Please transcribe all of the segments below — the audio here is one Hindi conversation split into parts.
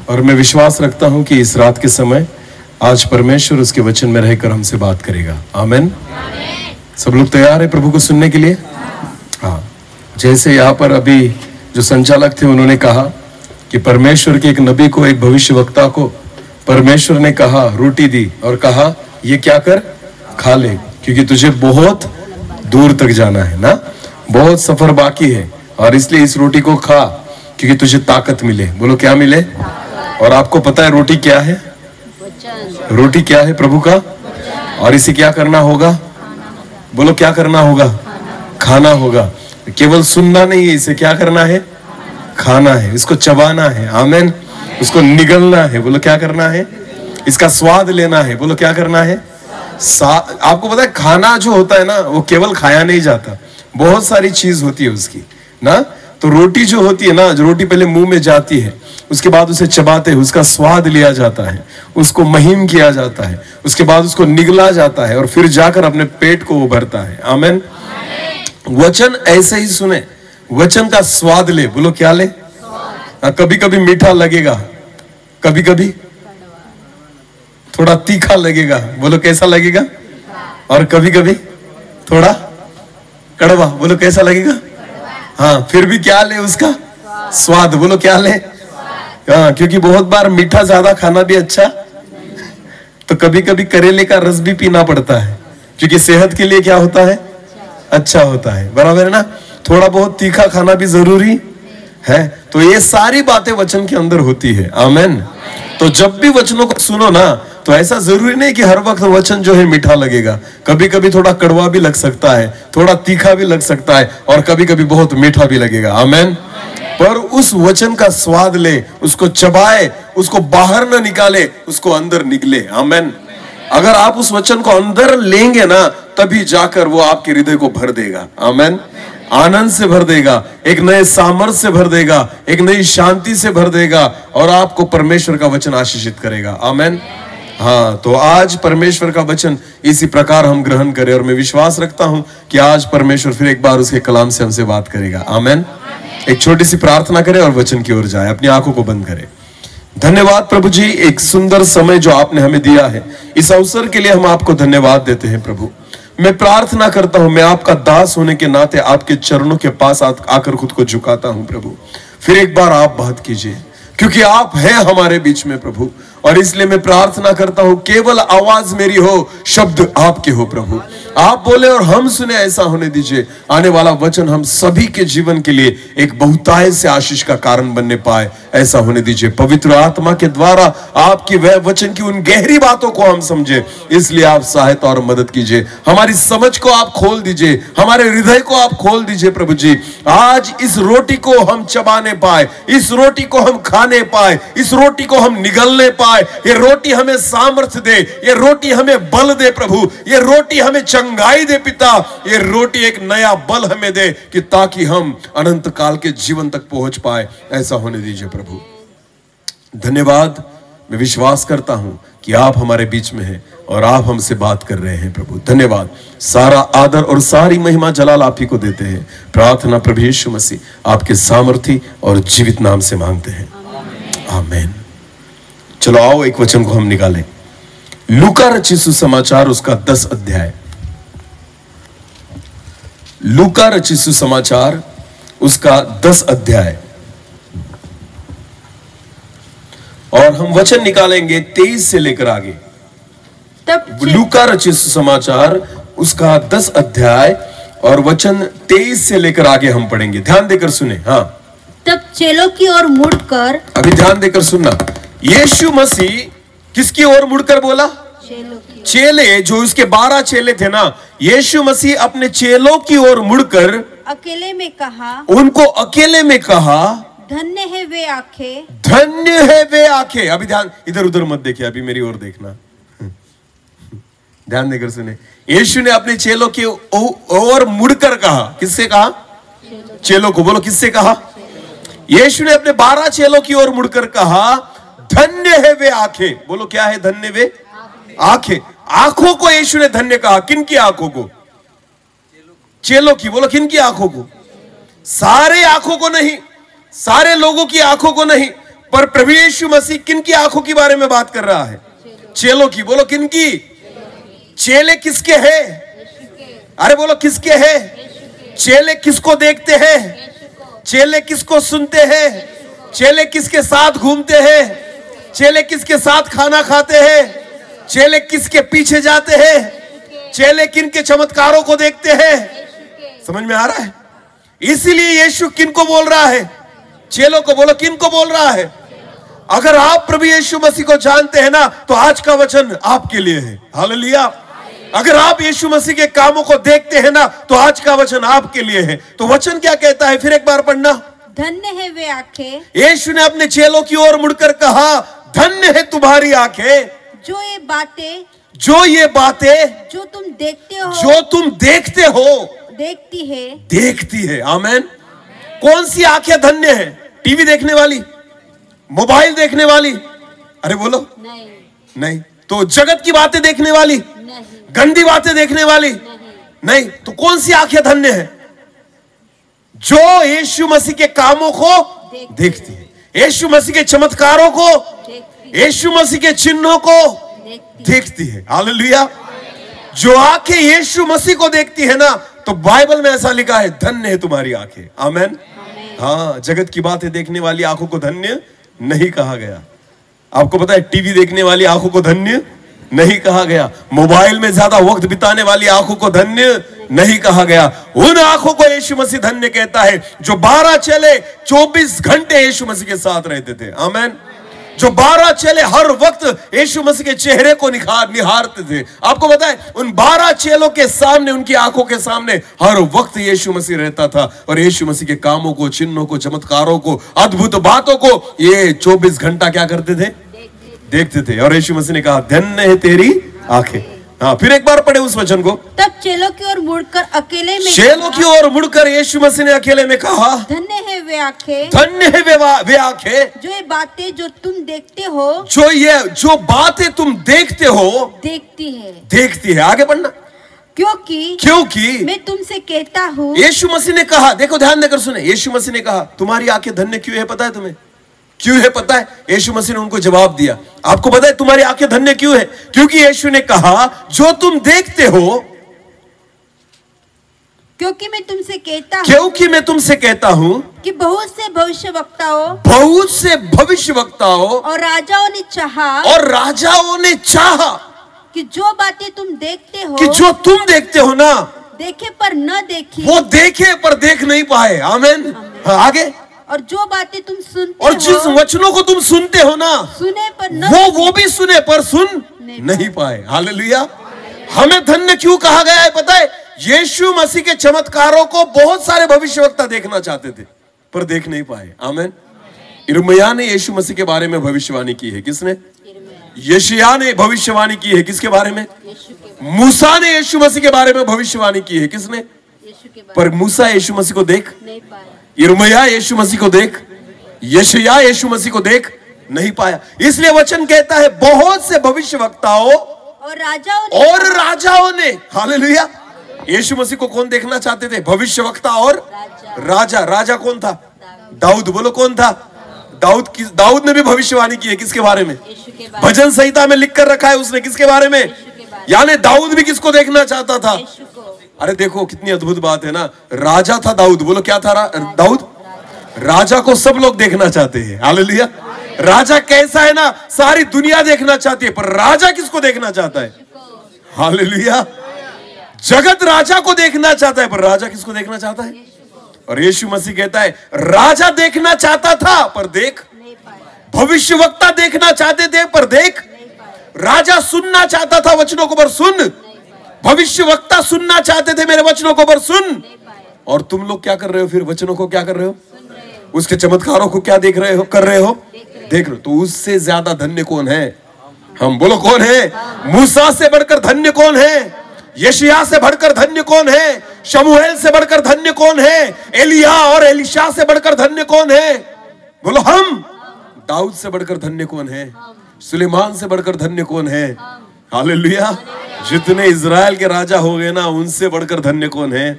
और मैं विश्वास रखता हूं कि इस रात के समय आज परमेश्वर उसके वचन में रहकर हमसे बात करेगा। आमीन। सब लोग तैयार है प्रभु को सुनने के लिए? हाँ, जैसे यहाँ पर अभी जो संचालक थे उन्होंने कहा कि परमेश्वर के एक नबी को, एक भविष्यवक्ता को परमेश्वर ने कहा, रोटी दी और कहा ये क्या कर, खा ले, क्योंकि तुझे बहुत दूर तक जाना है ना, बहुत सफर बाकी है, और इसलिए इस रोटी को खा क्योंकि तुझे ताकत मिले। बोलो क्या मिले? और आपको पता है रोटी क्या है? रोटी क्या है प्रभु का? और इसे क्या करना होगा? बोलो क्या करना होगा? खाना होगा। केवल सुनना नहीं है, इसे क्या करना है? खाना है, इसको चबाना है। आमीन। उसको निगलना है। बोलो क्या करना है? इसका स्वाद लेना है। बोलो क्या करना है? आपको पता है खाना जो होता है ना, वो केवल खाया नहीं जाता, बहुत सारी चीज होती है उसकी ना। तो रोटी जो होती है ना, जो रोटी पहले मुंह में जाती है, उसके बाद उसे चबाते हैं, उसका स्वाद लिया जाता है, उसको महीन किया जाता है, उसके बाद उसको निगला जाता है और फिर जाकर अपने पेट को वो भरता है। आमीन। वचन ऐसे ही सुने, वचन का स्वाद ले। बोलो क्या ले? कभी कभी मीठा लगेगा, कभी कभी थोड़ा तीखा लगेगा। बोलो कैसा लगेगा? और कभी कभी थोड़ा कड़वा। बोलो कैसा लगेगा? हाँ, फिर भी क्या ले? उसका स्वाद। बोलो क्या ले? हाँ, क्योंकि बहुत बार मीठा ज्यादा खाना भी अच्छा, तो कभी कभी करेले का रस भी पीना पड़ता है, क्योंकि सेहत के लिए क्या होता है? अच्छा होता है। बराबर है ना? थोड़ा बहुत तीखा खाना भी जरूरी है। तो ये सारी बातें वचन के अंदर होती है। आमीन। तो जब भी वचनों को सुनो ना, तो ऐसा जरूरी नहीं कि हर वक्त वचन जो है मीठा लगेगा। कभी कभी थोड़ा कड़वा भी लग सकता है, थोड़ा तीखा भी लग सकता है, और कभी कभी बहुत मीठा भी लगेगा। आमीन। पर उस वचन का स्वाद ले, उसको चबाए, उसको बाहर न निकाले, उसको अंदर निकले। आमीन। अगर आप उस वचन को अंदर लेंगे ना, तभी जाकर वो आपके हृदय को भर देगा। आमीन। आनंद से भर देगा, एक नए सामर्थ से भर देगा, एक नई शांति से भर देगा, और आपको परमेश्वर का वचन आशीषित करेगा। आमीन। हाँ, तो आज परमेश्वर का वचन इसी प्रकार हम ग्रहण करें, और मैं विश्वास रखता हूं कि आज परमेश्वर फिर एक बार उसके कलाम से हमसे बात करेगा। आमीन। एक छोटी सी प्रार्थना करें और वचन की ओर जाए। अपनी आंखों को बंद करें। धन्यवाद प्रभु जी, एक सुंदर समय जो आपने हमें दिया है, इस अवसर के लिए हम आपको धन्यवाद देते हैं प्रभु। मैं प्रार्थना करता हूं, मैं आपका दास होने के नाते आपके चरणों के पास आकर खुद को झुकाता हूं प्रभु। फिर एक बार आप बात कीजिए, क्योंकि आप हैं हमारे बीच में प्रभु, और इसलिए मैं प्रार्थना करता हूं केवल आवाज मेरी हो, शब्द आपके हो प्रभु। आप बोले और हम सुने, ऐसा होने दीजिए। आने वाला वचन हम सभी के जीवन के लिए एक बहुतायत से आशीष का कारण बनने पाए, ऐसा होने दीजिए। पवित्र आत्मा के द्वारा आपकी वह वचन की उन गहरी बातों को हम समझे, इसलिए आप सहायता और मदद कीजिए। हमारी समझ को आप खोल दीजिए, हमारे हृदय को आप खोल दीजिए प्रभु जी। आज इस रोटी को हम चबाने पाए, इस रोटी को हम खाने पाए, इस रोटी को हम निगलने पाए। ये रोटी हमें सामर्थ्य दे, ये रोटी हमें बल दे प्रभु, ये रोटी हमें चंगाई दे पिता, ये रोटी एक नया बल हमें दे, कि ताकि हम अनंत काल के जीवन तक पहुंच पाए, ऐसा होने दीजिए प्रभु। धन्यवाद। मैं विश्वास करता हूं कि आप हमारे बीच में हैं और आप हमसे बात कर रहे हैं प्रभु। धन्यवाद। सारा आदर और सारी महिमा जलाल आप ही को देते हैं। प्रार्थना प्रभु यीशु मसीह आपके सामर्थी और जीवित नाम से मांगते हैं। आमीन। चलो आओ एक वचन को हम निकालें। लूका रचित सुसमाचार उसका 10 अध्याय। लूका रचित सुसमाचार उसका 10 अध्याय, और हम वचन निकालेंगे 23 से लेकर आगे। लूका रचित सुसमाचार उसका 10 अध्याय और वचन 23 से लेकर आगे हम पढ़ेंगे। ध्यान देकर सुने। हाँ, तब चेलों की ओर मुड़कर, अभी ध्यान देकर सुनना। यीशु मसीह किसकी ओर मुड़कर बोला? चेले, जो उसके 12 चेले थे ना, यीशु मसीह अपने चेलों की ओर मुड़कर अकेले में कहा, उनको अकेले में कहा, धन्य है वे आंखें, धन्य है वे आंखें। अभी ध्यान, इधर उधर मत देखिए, अभी मेरी ओर देखना, ध्यान देकर सुने। यीशु ने अपने चेलों की ओर मुड़कर कहा। किससे कहा? चेलों को। बोलो किससे कहा? यीशु ने अपने 12 चेलों की ओर मुड़कर कहा, धन्य है वे आंखें। बोलो क्या है? धन्य वे आंखें। आंखों को यीशु ने धन्य कहा। किन की आंखों को? चेलों की। बोलो किन की आंखों को? सारे आंखों को नहीं, सारे लोगों की आंखों को नहीं, पर प्रभु यीशु मसीह किन की आंखों के बारे में बात कर रहा है? चेलों की। बोलो किन की? चेले किसके हैं? अरे बोलो किसके हैं? चेले किसको देखते हैं? चेले किसको सुनते हैं? चेले किसके साथ घूमते हैं? चेले किसके साथ खाना खाते हैं? चेले किसके पीछे जाते हैं? चेले किन के चमत्कारों को देखते हैं? समझ में आ रहा है? इसीलिए यीशु किन को बोल रहा है? चेलों को। बोलो किन को बोल रहा है? अगर आप प्रभु यीशु मसीह को जानते हैं ना, तो आज का वचन आपके लिए है। हालेलुया। अगर आप यीशु मसीह के कामों को देखते हैं ना, तो आज का वचन आपके लिए है। तो वचन क्या कहता है? फिर एक बार पढ़ना। धन्य है वे आंखें, यीशु ने अपने चेलों की ओर मुड़कर कहा, धन्य है तुम्हारी आंखें, जो ये बातें जो तुम देखते हो देखती है। आमेन। कौन सी आंखें धन्य है? टीवी देखने वाली? मोबाइल देखने वाली? अरे बोलो नहीं। तो जगत की बातें देखने वाली? नहीं। गंदी बातें देखने वाली? नहीं। तो कौन सी आंखें धन्य है? जो यीशु मसीह के कामों को देखती है, यीशु मसीह के चमत्कारों को, यीशु मसीह के चिन्हों को देखती है। हालेलुया। जो आंखें यीशु मसीह को देखती है ना, तो बाइबल में ऐसा लिखा है, धन्य है तुम्हारी आंखें। आमेन। हाँ, जगत की बातें देखने वाली आंखों को धन्य नहीं कहा गया। आपको पता है, टीवी देखने वाली आंखों को धन्य नहीं कहा गया। मोबाइल में ज्यादा वक्त बिताने वाली आंखों को धन्य नहीं कहा गया। उन आंखों को यीशु मसीह धन्य कहता है जो 12 चेले 24 घंटे यीशु मसीह के साथ रहते थे। आमेन। जो 12 चेले हर वक्त यीशु मसीह के चेहरे को निहारते थे। आपको पता है, उन 12 चेलों के सामने, उनकी आंखों के सामने हर वक्त यीशु मसीह रहता था, और यीशु मसीह के कामों को, चिन्हों को, चमत्कारों को, अद्भुत बातों को ये 24 घंटा क्या करते थे? देखते थे। और यीशु मसीह ने कहा, धन्य है तेरी आंखें। हाँ, फिर एक बार पढ़े उस वचन को। तब चेलों की ओर मुड़कर अकेले में यीशु मसीह ने अकेले में कहा, धन्य है वे आंखें, धन्य है वे आंखें, जो ये बातें जो तुम देखते हो, जो बातें तुम देखते हो देखती है। आगे पढ़ना। क्योंकि मैं तुमसे कहता हूँ, यीशु मसीह ने कहा, देखो ध्यान देकर सुने, यीशु मसीह ने कहा तुम्हारी आंखें धन्य क्यों है? पता है तुम्हें क्यों है? पता है? यीशु मसीह ने उनको जवाब दिया। आपको पता है तुम्हारी आंखें धन्य क्यों है? क्योंकि यीशु ने कहा जो तुम देखते हो, क्योंकि मैं तुमसे कहता हूँ कि बहुत से भविष्यवक्ताओं और राजाओं ने चाहा कि जो बातें तुम देखते हो ना, देखे पर न देखी, वो देखे पर देख नहीं पाए। आमीन। आगे। और जो बातें तुम सुनते और जिस वचनों को तुम सुनते हो ना, सुने पर न, वो भी सुने पर सुन नहीं पाए। हालेलुया। हमें धन्य क्यों कहा गया है पता है? यीशु मसीह के चमत्कारों को बहुत सारे भविष्यवक्ता देखना चाहते थे, पर देख नहीं पाए। आमीन। यिर्मयाह ने यीशु मसीह के बारे में भविष्यवाणी की है। किसने? यशायाह ने भविष्यवाणी की है। किसके बारे में? मूसा ने यीशु मसीह के बारे में भविष्यवाणी की है। किसने? पर मूसा यीशु मसीह को देख नहीं पाया, यिर्मयाह यीशु मसीह को देख, यशायाह यीशु मसीह को देख नहीं पाया। इसलिए वचन कहता है बहुत से भविष्यवक्ताओं और राजाओं ने, हालेलुया, यीशु मसीह को कौन देखना चाहते थे? भविष्यवक्ता और राजा। राजा कौन था? दाऊद। बोलो कौन था? दाऊद ने भी भविष्यवाणी की है। किसके बारे में? भजन संहिता में लिख कर रखा है उसने। किसके बारे में? यानी दाऊद भी किसको देखना चाहता था? अरे देखो कितनी अद्भुत बात है ना। राजा था दाऊद। बोलो क्या था दाऊद? राजा को सब लोग देखना चाहते हैं। हालेलुया। राजा कैसा है ना, सारी दुनिया देखना चाहती है, पर राजा किसको देखना चाहता है? हालेलुया। जगत राजा को देखना चाहता है, पर राजा किसको देखना चाहता है? और यीशु मसीह कहता है राजा देखना चाहता था पर देख, भविष्यवक्ता देखना चाहते थे पर देख, राजा सुनना चाहता था वचनों को पर सुन, भविष्यवक्ता सुनना चाहते थे मेरे वचनों को पर सुन। और तुम लोग क्या कर रहे हो? फिर वचनों को क्या कर रहे हो? उसके चमत्कारों को क्या देख रहे हो? कर रहे हो? देख रहे हो। तो उससे ज्यादा धन्य कौन है? हम। बोलो कौन है? मूसा से बढ़कर धन्य कौन है? यशायाह से बढ़कर धन्य कौन है? शमूएल से बढ़कर धन्य कौन है? एलिया और एलिशा से बढ़कर धन्य कौन है? बोलो हम। दाऊद से बढ़कर धन्य कौन है? सुलेमान से बढ़कर धन्य कौन है? हालेलुया। जितने इजराइल के राजा हो गए ना, उनसे बढ़कर धन्य कौन है?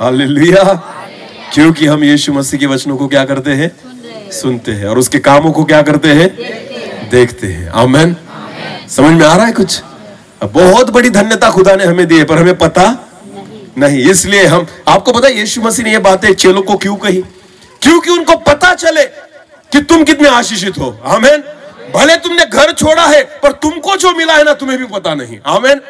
हालेलुया। क्योंकि हम यीशु मसीह के वचनों को क्या करते हैं? सुनते हैं और उसके कामों को क्या करते हैं, देखते हैं। आमेन। समझ में आ रहा है कुछ? बहुत बड़ी धन्यता खुदा ने हमें दी है, पर हमें पता नहीं। इसलिए हम, आपको पता है यीशु मसीह ने ये बातें चेलों को क्यों कही? क्योंकि उनको पता चले कि तुम कितने आशीषित हो। आमेन। भले तुमने घर छोड़ा है, पर तुमको जो मिला है ना, तुम्हें भी पता नहीं। आमेन।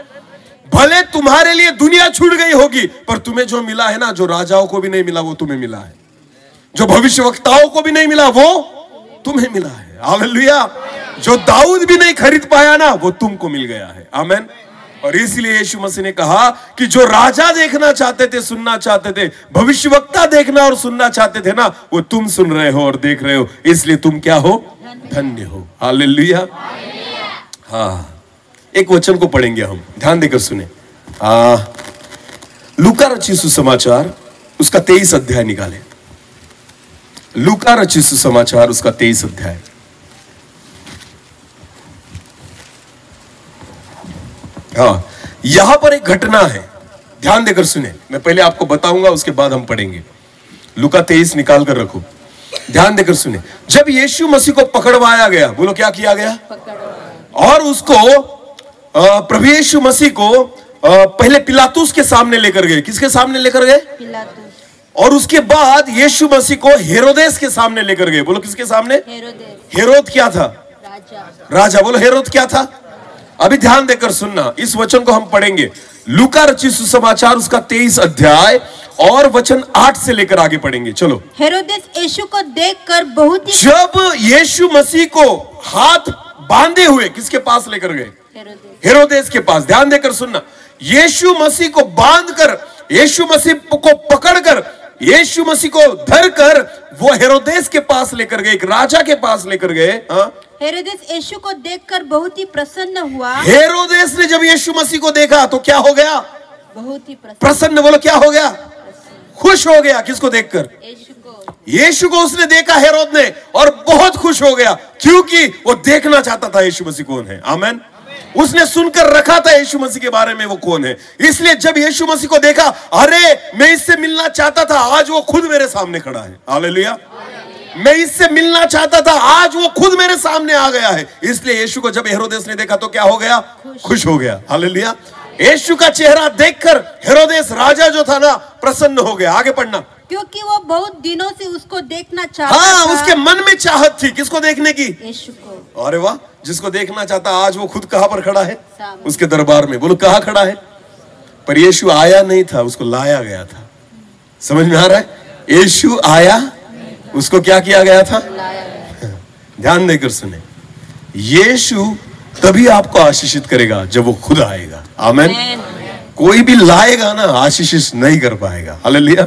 भले तुम्हारे लिए दुनिया छूट गई होगी, पर तुम्हें जो मिला है ना, जो राजाओं को भी नहीं मिला वो तुम्हें मिला है, जो भविष्यवक्ताओं को भी नहीं मिला वो तुम्हें मिला है। हालेलुया। जो दाऊद भी नहीं खरीद पाया ना, वो तुमको मिल गया है। आमेन। और इसलिए यीशु मसीह ने कहा कि जो राजा देखना चाहते थे, सुनना चाहते थे, भविष्यवक्ता देखना और सुनना चाहते थे ना, वो तुम सुन रहे हो और देख रहे हो। इसलिए तुम क्या हो? धन्य हो। हालेलुया। हाँ, एक वचन को पढ़ेंगे हम, ध्यान देकर सुने। लूका रचित सुसमाचार उसका 23 अध्याय निकाले। लूका रचित सुसमाचार उसका 23 अध्याय। हाँ, यहां पर एक घटना है, ध्यान देकर सुने। मैं पहले आपको बताऊंगा, उसके बाद हम पढ़ेंगे। लूका 23 निकाल कर रखो, ध्यान देकर सुने। जब यीशु मसीह को पकड़वाया गया, बोलो क्या किया गया? और उसको प्रभु यीशु मसीह को पहले पिलातुस के सामने लेकर गए। किसके सामने लेकर गए? पिलातुस। और उसके बाद यीशु मसीह को हेरोदेस के सामने लेकर गए। बोलो किसके सामने? हेरोदेस। हेरोद क्या था? राजा। बोलो हेरोद क्या था? अभी ध्यान देकर सुनना, इस वचन को हम पढ़ेंगे। लूका रचित सुसमाचार उसका 23 अध्याय और वचन 8 से लेकर आगे पढ़ेंगे। चलो। हेरोदेस यीशु को देखकर बहुत ही, जब यीशु मसीह को हाथ बांधे हुए किसके पास लेकर गए? हेरोदेस के पास। ध्यान देकर सुनना, यीशु मसीह को बांधकर, यीशु मसीह को पकड़कर, यीशु मसीह को धरकर वो हेरोदेस के पास लेकर गए, एक राजा के पास लेकर गए। हेरोदेस यीशु को देखकर बहुत ही प्रसन्न हुआ। हेरोदेस ने जब यीशु मसीह को देखा तो क्या हो गया? बहुत ही प्रसन्न। बोलो क्या हो गया? खुश हो गया। किसको देखकर? यीशु को उसने देखा हेरोद ने, और बहुत खुश हो गया, क्योंकि वो देखना चाहता था यीशु मसीह कौन है। आमेन। उसने सुनकर रखा था यीशु मसीह के बारे में वो कौन है। इसलिए जब यीशु मसीह को देखा, अरे मैं इससे मिलना चाहता था, आज वो खुद मेरे सामने खड़ा है। हालेलुया। मैं इससे मिलना चाहता था, आज वो खुद मेरे सामने आ गया है। इसलिए यीशु को जब हेरोदेस ने देखा तो क्या हो गया? खुश हो गया। हालेलुया। यीशु का चेहरा देखकर हेरोदेस राजा जो था ना, प्रसन्न हो गया। आगे पढ़ना। क्योंकि वो बहुत दिनों से उसको देखना चाहता था। उसके मन में चाहत थी किसको देखने की? यीशु को। अरे वाह, जिसको देखना चाहता, आज वो खुद कहां पर खड़ा है? उसके दरबार में। बोलो कहां खड़ा है? पर यीशु आया नहीं था, उसको लाया गया था। समझ में आ रहा है? यीशु आया, उसको क्या किया गया था? ध्यान देकर सुने, यीशु तभी आपको आशीषित करेगा जब वो खुद आएगा। आमेन। कोई भी लाएगा ना, आशीषित नहीं कर पाएगा। हालेलुया।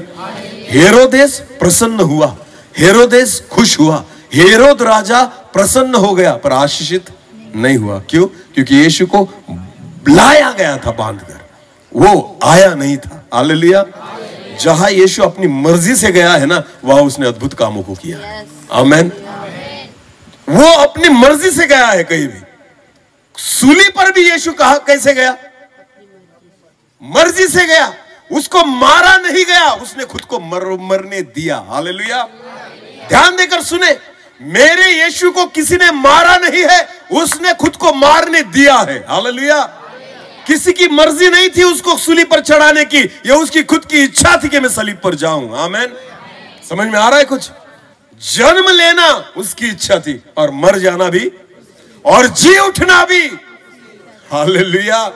हेरोदेस प्रसन्न हुआ, हेरोदेस खुश हुआ, हेरोद राजा प्रसन्न हो गया, पर आशीषित नहीं हुआ। क्यों? क्योंकि यीशु को लाया गया था बांधकर, वो आया नहीं था। हालेलुया। जहां यीशु अपनी मर्जी से गया है ना, वहां उसने अद्भुत कामों को किया है। आमेन। वो अपनी मर्जी से गया है। कहीं भी सूली पर भी यीशु कहा कैसे गया? मर्जी से गया। उसको मारा नहीं गया, उसने खुद को मरने दिया। हालेलुया। ध्यान देकर सुने, मेरे यीशु को किसी ने मारा नहीं है, उसने खुद को मारने दिया है। हालेलुया। किसी की मर्जी नहीं थी उसको सूली पर चढ़ाने की, यह उसकी खुद की इच्छा थी कि मैं सलीब पर जाऊं। आमेन। समझ में आ रहा है कुछ? जन्म लेना उसकी इच्छा थी, और मर जाना भी, और जी उठना भी। हालेलुया।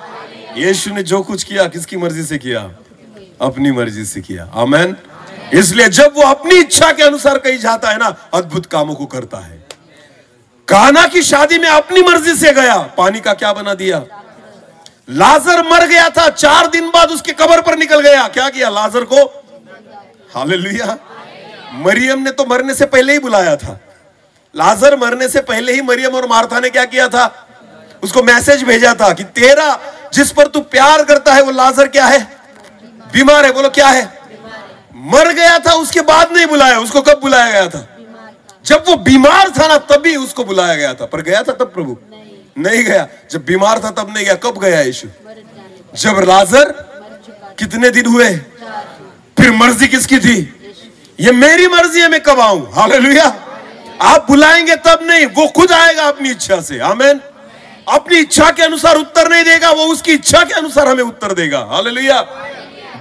यीशु ने जो कुछ किया किसकी मर्जी से किया? अपनी मर्जी से किया। आमेन। इसलिए जब वो अपनी इच्छा के अनुसार कहीं जाता है ना, अद्भुत कामों को करता है। काना की शादी में अपनी मर्जी से गया, पानी का क्या बना दिया? लाजर मर गया था, 4 दिन बाद उसके कब्र पर निकल गया। क्या किया? लाजर को। हालेलुया। मरियम ने तो मरने से पहले ही बुलाया था। लाजर मरने से पहले ही मरियम और मार्था ने क्या किया था? उसको मैसेज भेजा था कि तेरा जिस पर तू प्यार करता है वो लाजर क्या है? बीमार है। बोलो क्या है? मर गया था, उसके बाद नहीं बुलाया। उसको कब बुलाया गया था? जब वो बीमार था ना, तभी उसको बुलाया गया था। पर गया था तब प्रभु? नहीं गया। जब बीमार था तब नहीं गया। कब गया यीशु? जब लाजर कितने दिन हुए? फिर मर्जी किसकी थी? ये मेरी मर्जी है, मैं कब आऊं। हालेलुया। आप बुलाएंगे तब नहीं, वो खुद आएगा अपनी इच्छा से। आमीन। अपनी इच्छा के अनुसार उत्तर नहीं देगा, वो उसकी इच्छा के अनुसार हमें उत्तर देगा। हालेलुया।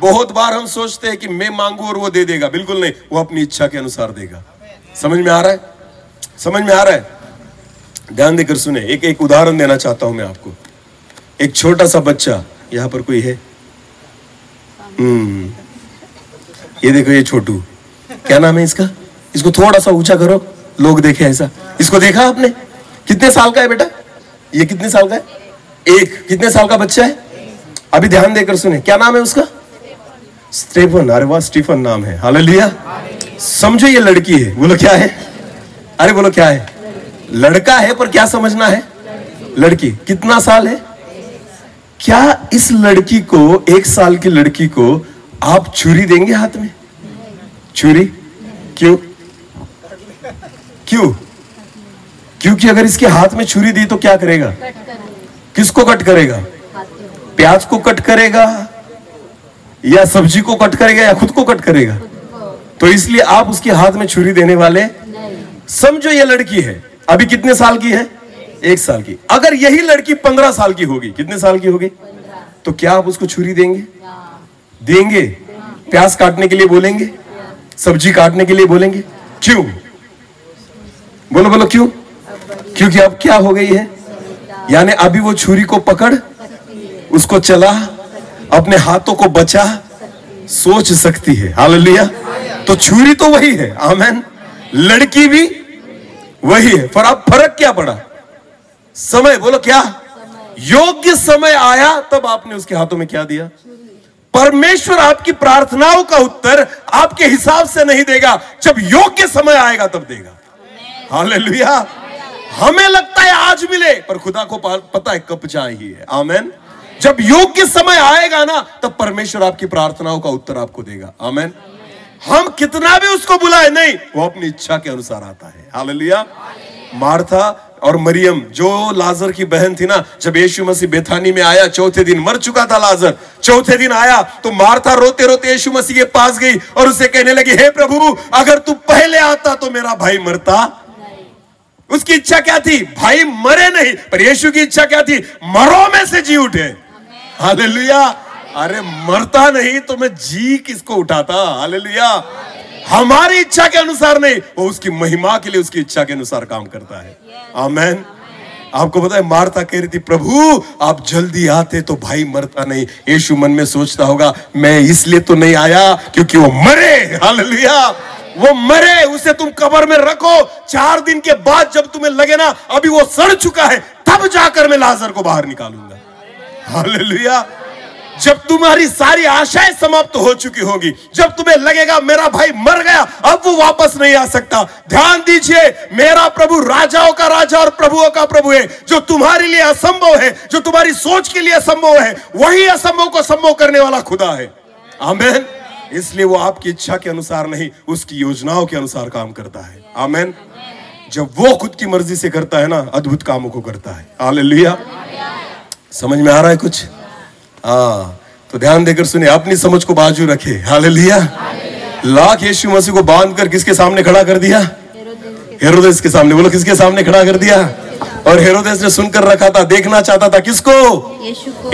बहुत बार हम सोचते हैं कि मैं मांगू और वो दे देगा, बिल्कुल नहीं, वो अपनी इच्छा के अनुसार देगा। समझ में आ रहा है? समझ में आ रहा है? ध्यान देकर सुने, एक उदाहरण देना चाहता हूं मैं आपको। एक छोटा सा बच्चा, यहां पर कोई है? ये देखो, ये छोटू, क्या नाम है इसका? इसको थोड़ा सा ऊंचा करो, लोग देखे ऐसा। इसको देखा आपने? कितने साल का है बेटा? ये कितने साल का है? कितने साल का बच्चा है? अभी ध्यान देकर सुने, क्या नाम है उसका? स्टीफन। अरे वाह, स्टीफन नाम है। हालेलुया। समझो ये लड़की है। बोलो क्या है? अरे बोलो क्या है? लड़का है, पर क्या समझना है? लड़की। कितना साल है? क्या इस लड़की को, 1 साल की लड़की को आप छुरी देंगे हाथ में? छुरी? क्यों? क्यों? क्योंकि अगर इसके हाथ में छुरी दी तो क्या करेगा? किसको कट करेगा? प्याज को कट करेगा, या सब्जी को कट करेगा, या खुद को कट करेगा? तो इसलिए आप उसके हाथ में छुरी देने वाले नहीं। समझो ये लड़की है, अभी कितने साल की है? 1 साल की। अगर यही लड़की 15 साल की होगी, कितने साल की होगी? तो क्या आप उसको छुरी देंगे? देंगे? प्याज काटने के लिए बोलेंगे? सब्जी काटने के लिए बोलेंगे? क्यों? बोलो बोलो क्यों? क्योंकि अब क्या हो गई है? यानी अभी वो छुरी को पकड़, उसको चला, अपने हाथों को बचा, सोच सकती है। हालेलुया। तो छुरी तो वही है। आमीन। लड़की भी वही है, पर अब फर्क क्या पड़ा? समय। बोलो क्या? योग्य समय आया तब आपने उसके हाथों में क्या दिया? परमेश्वर आपकी प्रार्थनाओं का उत्तर आपके हिसाब से नहीं देगा, जब योग्य समय आएगा तब देगा। हालेलुया। हमें लगता है आज मिले, पर खुदा को पता है कब चाहिए। आमीन। जब योग्य समय आएगा ना, तब परमेश्वर आपकी प्रार्थनाओं का उत्तर आपको देगा। आमीन। हम कितना भी उसको बुलाए नहीं, वो अपनी इच्छा के अनुसार आता है। हालेलुया। मार्था और मरियम, जो लाजर की बहन थी ना, जब यीशु मसीह बेथानी में आया, चौथे दिन मर चुका था लाजर, चौथे दिन आया तो मार्था रोते रोते यीशु मसीह के पास गई और उसे कहने लगी, हे प्रभु, अगर तू पहले आता तो मेरा भाई मरता। उसकी इच्छा क्या थी? भाई मरे नहीं, पर यीशु की इच्छा क्या थी? मरो में से जी उठे। हालेलुया। अरे मरता नहीं तो मैं जी किसको उठाता? हालेलुया। हमारी इच्छा के अनुसार नहीं, वो उसकी महिमा के लिए उसकी इच्छा के अनुसार काम करता है। आमीन। आपको पता है, मार्था कह रही थी, प्रभु आप जल्दी आते तो भाई मरता नहीं। यीशु मन में सोचता होगा, मैं इसलिए तो नहीं आया क्योंकि वो मरे। हालेलुया। वो मरे, उसे तुम कब्र में रखो, 4 दिन के बाद जब तुम्हें लगे ना अभी वो सड़ चुका है, तब जाकर मैं लाजर को बाहर निकालूंगा। हालेलुया। जब तुम्हारी सारी आशाएं समाप्त हो चुकी होगी, जब तुम्हें लगेगा मेरा भाई मर गया, अब वो वापस नहीं आ सकता, ध्यान दीजिए, मेरा प्रभु राजाओं का राजा और प्रभुओं का प्रभु है। जो तुम्हारे लिए असंभव है, जो तुम्हारी सोच के लिए असंभव है, वही असंभव को संभव करने वाला खुदा है। आमीन। इसलिए वो आपकी इच्छा के अनुसार नहीं, उसकी योजनाओं के अनुसार काम करता है। आमीन। जब वो खुद की मर्जी से करता है ना, अद्भुत कामों को करता है। हालेलुया। समझ में आ रहा है कुछ? तो ध्यान देकर सुनिए, अपनी समझ को बाजू रखे। हालेलुया। लाख यीशु मसीह को बांधकर किसके सामने खड़ा कर दिया? हेरोदेस के सामने। बोलो किसके सामने खड़ा कर दिया? और हेरोदेस ने सुनकर रखा था, देखना चाहता था किसको?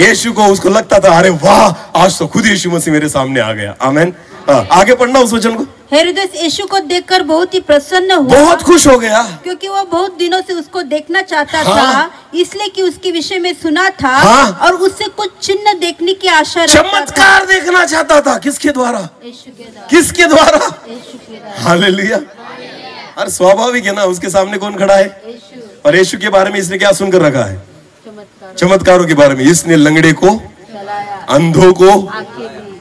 यीशु को। उसको लगता था, अरे वाह, आज तो खुद यीशु मसीह मेरे सामने आ गया। आमीन। आगे पढ़ना उस वचन को। हेरोदेस यीशु को देखकर बहुत ही प्रसन्न हुआ, बहुत खुश हो गया, क्योंकि वो बहुत दिनों से उसको देखना चाहता था, इसलिए कि उसके विषय में सुना था और उससे कुछ चिन्ह देखने की आशा रखता था। चमत्कार देखना चाहता था। किसके द्वारा? किसके द्वारा? हालेलुया। अरे स्वाभाविक है ना, उसके सामने कौन खड़ा है? और यीशु के बारे में इसने क्या सुनकर रखा है? चमत्कारों के बारे में। इसने लंगड़े को, अंधों को,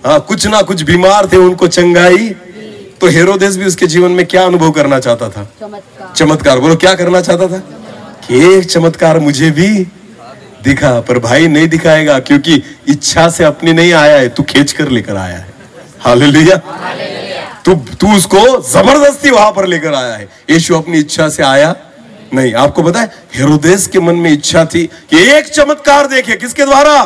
कुछ ना कुछ बीमार थे उनको चंगाई। तो हेरोदेस भी उसके जीवन में क्या अनुभव करना चाहता था? चमत्कार। बोलो क्या करना चाहता था? कि एक चमत्कार मुझे भी दिखा। पर भाई नहीं दिखाएगा, क्योंकि इच्छा से अपनी नहीं आया है, तू खींच कर लेकर आया है। हालेलुया। तू उसको जबरदस्ती वहां पर लेकर आया है। यीशु अपनी इच्छा से आया नहीं। आपको पता है, हेरोदेस के मन में इच्छा थी कि एक चमत्कार देखे। किसके द्वारा?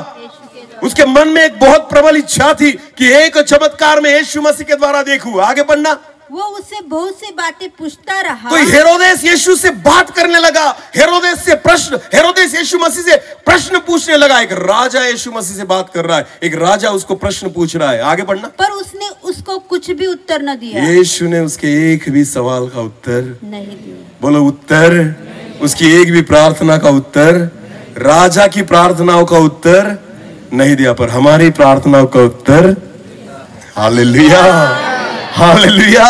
उसके मन में एक बहुत प्रबल इच्छा थी कि एक चमत्कार में यीशु मसीह के द्वारा देखूं। आगे पढ़ना। वो उससे बहुत सी बातें पूछता रहा। तो हेरोदेस यीशु से बात करने लगा। हेरोदेस यीशु मसीह से प्रश्न पूछने लगा। एक राजा यीशु मसीह से बात कर रहा है, एक राजा उसको प्रश्न पूछ रहा है। आगे बढ़ना। पर उसने उसको कुछ भी उत्तर न दिया। यीशु ने उसके एक भी सवाल का उत्तर नहीं दिया। बोलो उत्तर। उसकी एक भी प्रार्थना का उत्तर, राजा की प्रार्थनाओं का उत्तर नहीं दिया, पर हमारी प्रार्थनाओं का उत्तर। Hallelujah, hallelujah.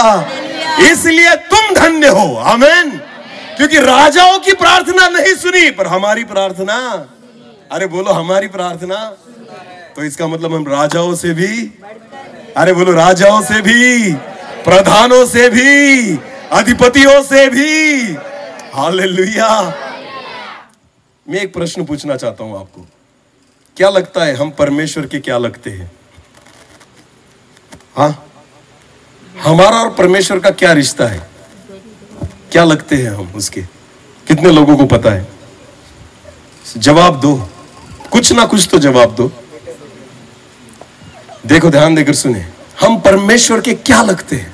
इसलिए तुम धन्य हो। आमीन। क्योंकि राजाओं की प्रार्थना नहीं सुनी, पर हमारी प्रार्थना, अरे बोलो हमारी प्रार्थना। तो इसका मतलब हम राजाओं से भी, अरे बोलो राजाओं से भी, प्रधानों से भी, अधिपतियों से भी। हालेलुया। मैं एक प्रश्न पूछना चाहता हूं आपको। क्या लगता है हम परमेश्वर के क्या लगते हैं? हाँ, हमारा और परमेश्वर का क्या रिश्ता है? क्या लगते हैं हम उसके? कितने लोगों को पता है? जवाब दो, कुछ ना कुछ तो जवाब दो। देखो, ध्यान देकर सुने, हम परमेश्वर के क्या लगते हैं?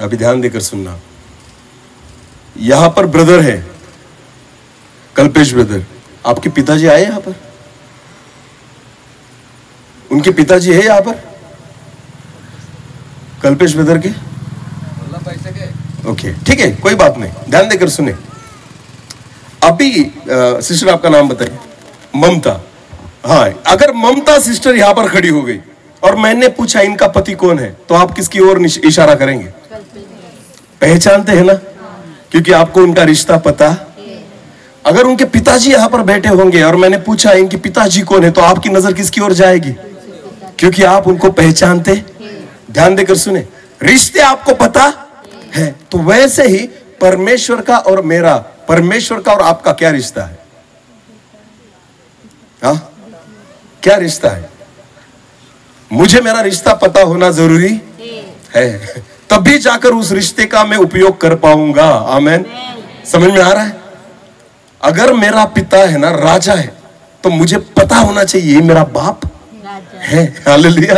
अभी ध्यान देकर सुनना। यहां पर ब्रदर है, कल्पेश ब्रदर। आपके पिताजी आए यहां पर? उनके पिताजी है यहां पर? कल्पेश ब्रदर के? ओके, ठीक है, कोई बात नहीं, ध्यान देकर सुने। अभी सिस्टर आपका नाम बताइए। ममता। हाँ, अगर ममता सिस्टर यहां पर खड़ी हो गई और मैंने पूछा इनका पति कौन है, तो आप किसकी ओर इशारा करेंगे? पहचानते हैं ना, क्योंकि आपको उनका रिश्ता पता। अगर उनके पिताजी यहां पर बैठे होंगे और मैंने पूछा इनके पिताजी कौन है, तो आपकी नजर किसकी ओर जाएगी? क्योंकि आप उनको पहचानते। ध्यान देकर सुने, रिश्ते आपको पता है। तो वैसे ही परमेश्वर का और मेरा, परमेश्वर का और आपका क्या रिश्ता है? हाँ, क्या रिश्ता है? मुझे मेरा रिश्ता पता होना जरूरी है, तभी जाकर उस रिश्ते का मैं उपयोग कर पाऊंगा। आमीन। समझ में आ रहा है? अगर मेरा पिता है ना, राजा है, तो मुझे पता होना चाहिए मेरा बाप है। हालेलुया।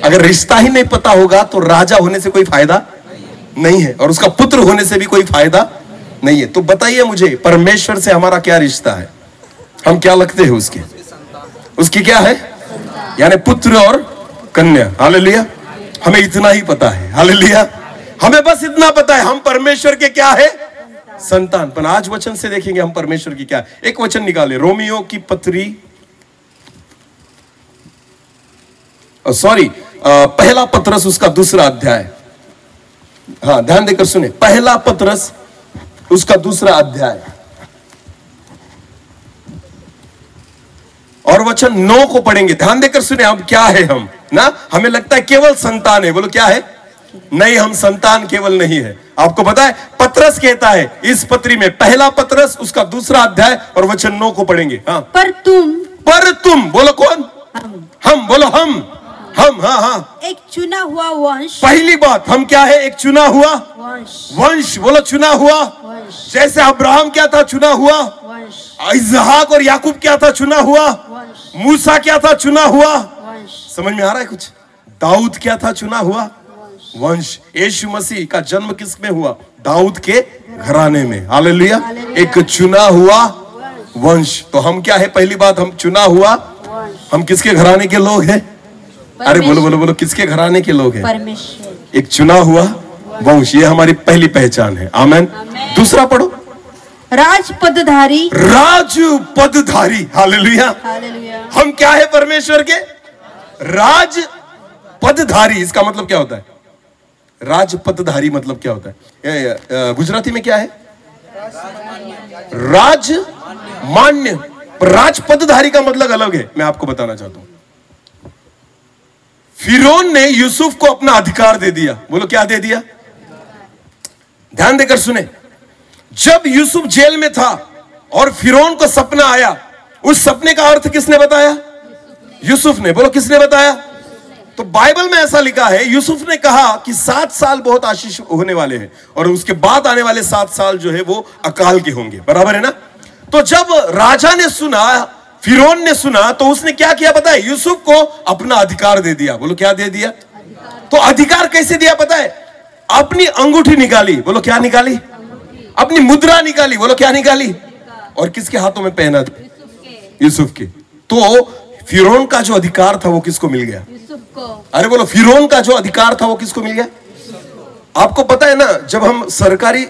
अगर रिश्ता ही नहीं पता होगा तो राजा होने से कोई फायदा नहीं है, और उसका पुत्र होने से भी कोई फायदा नहीं है। तो बताइए मुझे, परमेश्वर से हमारा क्या रिश्ता है? हम क्या लगते हैं उसके? उसकी क्या है? यानी पुत्र और कन्या। हालेलुया। हमें इतना ही पता है। हालेलुया। हमें बस इतना पता है, हम परमेश्वर के क्या है? संतान। पर आज वचन से देखेंगे हम परमेश्वर की क्या है। एक वचन निकाले, रोमियो की पत्री, सॉरी, पहला पत्रस उसका दूसरा अध्याय। हाँ, ध्यान देकर सुने, पहला पत्रस उसका दूसरा अध्याय और वचन 9 को पढ़ेंगे। ध्यान देकर सुने, हम क्या है? हम ना, हमें लगता है केवल संतान है। बोलो क्या है? नहीं, हम संतान केवल नहीं है। आपको पता है, पत्रस कहता है इस पत्री में, पहला पत्रस उसका दूसरा अध्याय और वचन 9 को पढ़ेंगे। हाँ, पर तुम, बोलो कौन? हम बोलो हम। हाँ, एक चुना हुआ वंश। पहली बात, हम क्या है? एक चुना हुआ वंश। बोलो चुना हुआ। जैसे अब्राहम क्या था? चुना हुआ। इसहाक और याकूब क्या था? चुना हुआ। मूसा क्या था? चुना हुआ। समझ में आ रहा है कुछ? दाऊद क्या था? चुना हुआ वंश। यीशु मसीह का जन्म किस में हुआ? दाऊद के घराने में। हालेलुया। एक चुना हुआ वंश। तो हम क्या है? पहली बात, हम चुना हुआ। हम किसके घराने के लोग हैं? अरे बोलो बोलो बोलो, किसके घराने के लोग हैं? परमेश्वर। एक चुना हुआ वंश, ये हमारी पहली पहचान है। आमीन। दूसरा पढ़ो, राजपदधारी। राजपदधारी। हालेलुया। हम क्या है? परमेश्वर के राजपदधारी। इसका मतलब क्या होता है? राजपदधारी मतलब क्या होता है? गुजराती में क्या है? राजमान्य। राजपदधारी का मतलब अलग है, मैं आपको बताना चाहता हूं। फिरौन ने यूसुफ को अपना अधिकार दे दिया। बोलो क्या दे दिया? ध्यान देकर सुने, जब यूसुफ जेल में था और फिरौन को सपना आया, उस सपने का अर्थ किसने बताया? यूसुफ ने। बोलो किसने बताया? तो बाइबल में ऐसा लिखा है, यूसुफ ने कहा कि 7 साल बहुत आशीष होने वाले हैं और उसके बाद आने वाले 7 साल जो है वो अकाल के होंगे। बराबर है ना? तो जब राजा ने सुना फिरौन ने सुना तो उसने क्या किया पता है? यूसुफ को अपना अधिकार दे दिया। बोलो क्या दे दिया? तो अधिकार कैसे दिया पता है? अपनी अंगूठी निकाली। बोलो क्या निकाली? अपनी मुद्रा निकाली। बोलो क्या निकाली? और किसके हाथों में पहना था? यूसुफ के। तो फिरौन का जो अधिकार था वो किसको मिल गया? यूसुफ को। अरे बोलो, फिरौन का जो अधिकार था वो किसको मिल गया? आपको पता है ना, जब हम सरकारी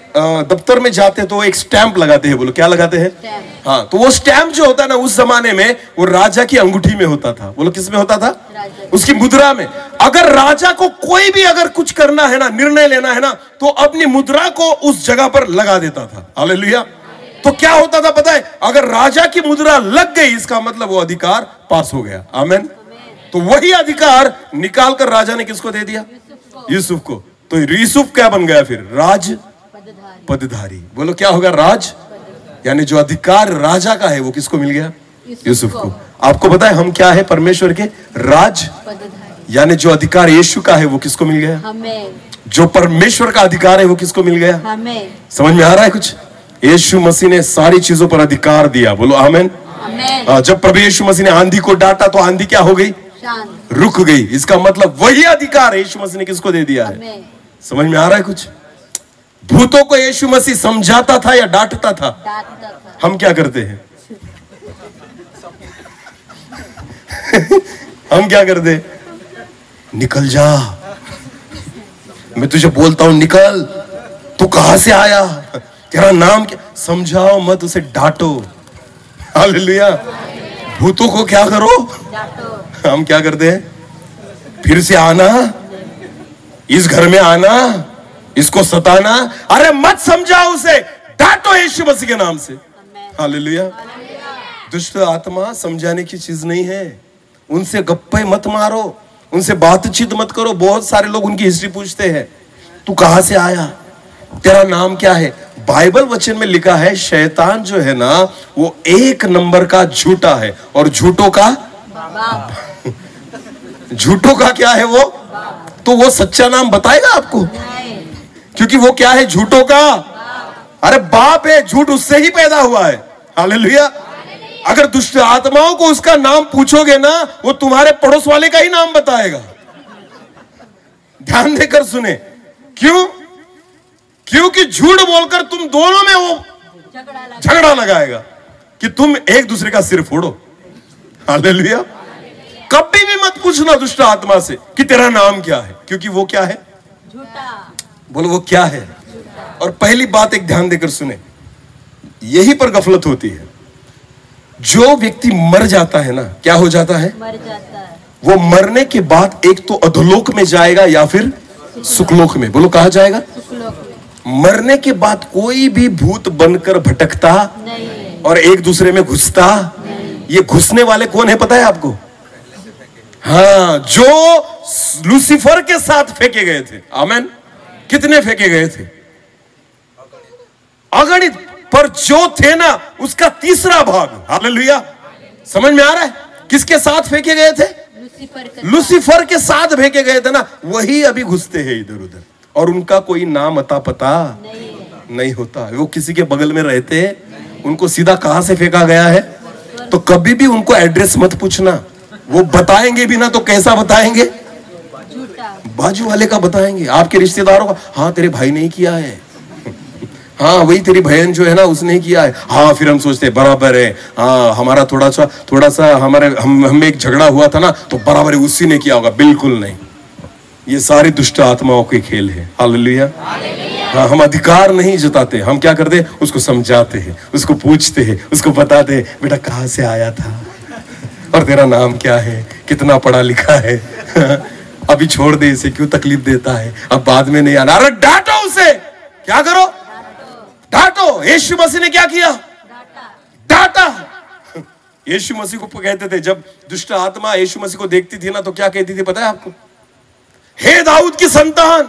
दफ्तर में जाते हैं तो एक स्टैंप लगाते हैं। बोलो क्या लगाते हैं? हाँ, तो वो स्टैंप जो होता है ना, उस जमाने में वो राजा की अंगूठी में होता था। बोलो किस में होता था? उसकी मुद्रा में। अगर राजा को कोई भी अगर कुछ करना है ना, निर्णय लेना है ना, तो अपनी मुद्रा को उस जगह पर लगा देता था। हालेलुया। तो क्या होता था पता है? अगर राजा की मुद्रा लग गई, इसका मतलब वो अधिकार पास हो गया। आमीन। तो वही अधिकार निकाल कर राजा ने किसको दे दिया? यूसुफ को। तो यूसुफ क्या बन गया फिर? राज पदधारी। बोलो क्या होगा? राज, यानी जो अधिकार राजा का है वो किसको मिल गया? यूसुफ को। आपको पता है हम क्या है? परमेश्वर के राज, यानी जो अधिकार यीशु का है वो किसको मिल गया? जो परमेश्वर का अधिकार है वो किसको मिल गया? समझ में आ रहा है कुछ? यीशु मसीह ने सारी चीजों पर अधिकार दिया। बोलो आमीन। जब प्रभु यीशु मसीह ने आंधी को डांटा तो आंधी क्या हो गई? रुक गई। इसका मतलब वही अधिकार यीशु मसीह ने किसको दे दिया है? समझ में आ रहा है कुछ? भूतों को यीशु मसीह समझाता था या डांटता था? हम क्या करते हैं? हम क्या करते? निकल जा, मैं तुझे बोलता हूं निकल, तू कहां से आया, तेरा नाम क्या? समझाओ मत, उसे डांटो। हालेलुया। भूतों को क्या करो? हम क्या करते हैं? फिर से आना, इस घर में आना, इसको सताना। अरे मत समझाओ उसे, डांटो यीशु मसीह के नाम से। हालेलुया। दुष्ट आत्मा समझाने की चीज नहीं है। उनसे गप्पे मत मारो, उनसे बातचीत मत करो। बहुत सारे लोग उनकी हिस्ट्री पूछते हैं, तू कहां से आया, तेरा नाम क्या है? बाइबल वचन में लिखा है शैतान जो है ना वो एक नंबर का झूठा है, और झूठों का झूठों का क्या है वो? तो वो सच्चा नाम बताएगा आपको? क्योंकि वो क्या है? झूठों का अरे बाप है। झूठ उससे ही पैदा हुआ है। हालेलुया। अगर दुष्ट आत्माओं को उसका नाम पूछोगे ना, वो तुम्हारे पड़ोस वाले का ही नाम बताएगा। ध्यान देकर सुने। क्यों? क्योंकि झूठ बोलकर तुम दोनों में वो झगड़ा लगाएगा कि तुम एक दूसरे का सिर फोड़ो। हालेलुया। कभी भी मत पूछना दुष्ट आत्मा से कि तेरा नाम क्या है, क्योंकि वो क्या है? झूठा। बोलो वो क्या है? और पहली बात एक ध्यान देकर सुने, यही पर गफलत होती है। जो व्यक्ति मर जाता है ना, क्या हो जाता है? मर जाता है। वो मरने के बाद एक तो अधोलोक में जाएगा या फिर सुखलोक में। बोलो कहां जाएगा? सुखलोक में। मरने के बाद कोई भी भूत बनकर भटकता नहीं, और एक दूसरे में घुसता नहीं। ये घुसने वाले कौन है पता है आपको? हाँ, जो लूसीफर के साथ फेंके गए थे। आमीन। कितने फेंके गए थे? अगणित। पर जो थे ना उसका तीसरा भाग। हालेलुया। समझ में आ रहा है? किसके साथ फेंके गए थे? लूसीफर के साथ फेंके गए थे ना, वही अभी घुसते हैं इधर उधर, और उनका कोई नाम अता पता नहीं होता। वो किसी के बगल में रहते हैं, उनको सीधा कहां से फेंका गया है। तो कभी भी उनको एड्रेस मत पूछना, वो बताएंगे भी ना तो कैसा बताएंगे? बाजू वाले का बताएंगे, आपके रिश्तेदारों का। हाँ तेरे भाई ने किया है, हाँ वही तेरी बहन जो है ना उसने किया है। हाँ फिर हम सोचते हैं बराबर है, हाँ हमारा थोड़ा सा हमारे हमें एक झगड़ा हुआ था ना तो बराबर है उसी ने किया होगा। बिल्कुल नहीं, ये सारी दुष्ट आत्माओं के खेल है। हालेलुया। हाँ, हम अधिकार नहीं जताते, हम क्या करते हैं? उसको समझाते हैं, उसको पूछते हैं, उसको बताते हैं बेटा कहां से आया था और तेरा नाम क्या है, कितना पढ़ा लिखा है, अभी छोड़ दे इसे, क्यों तकलीफ देता है, अब बाद में नहीं आना। अरे डांटो उसे। क्या करो? डांटो। यीशु मसीह ने क्या किया? डांटा। यीशु मसीह को कहते थे, जब दुष्ट आत्मा यीशु मसीह को देखती थी ना तो क्या कहती थी पता है आपको? हे दाऊद की संतान,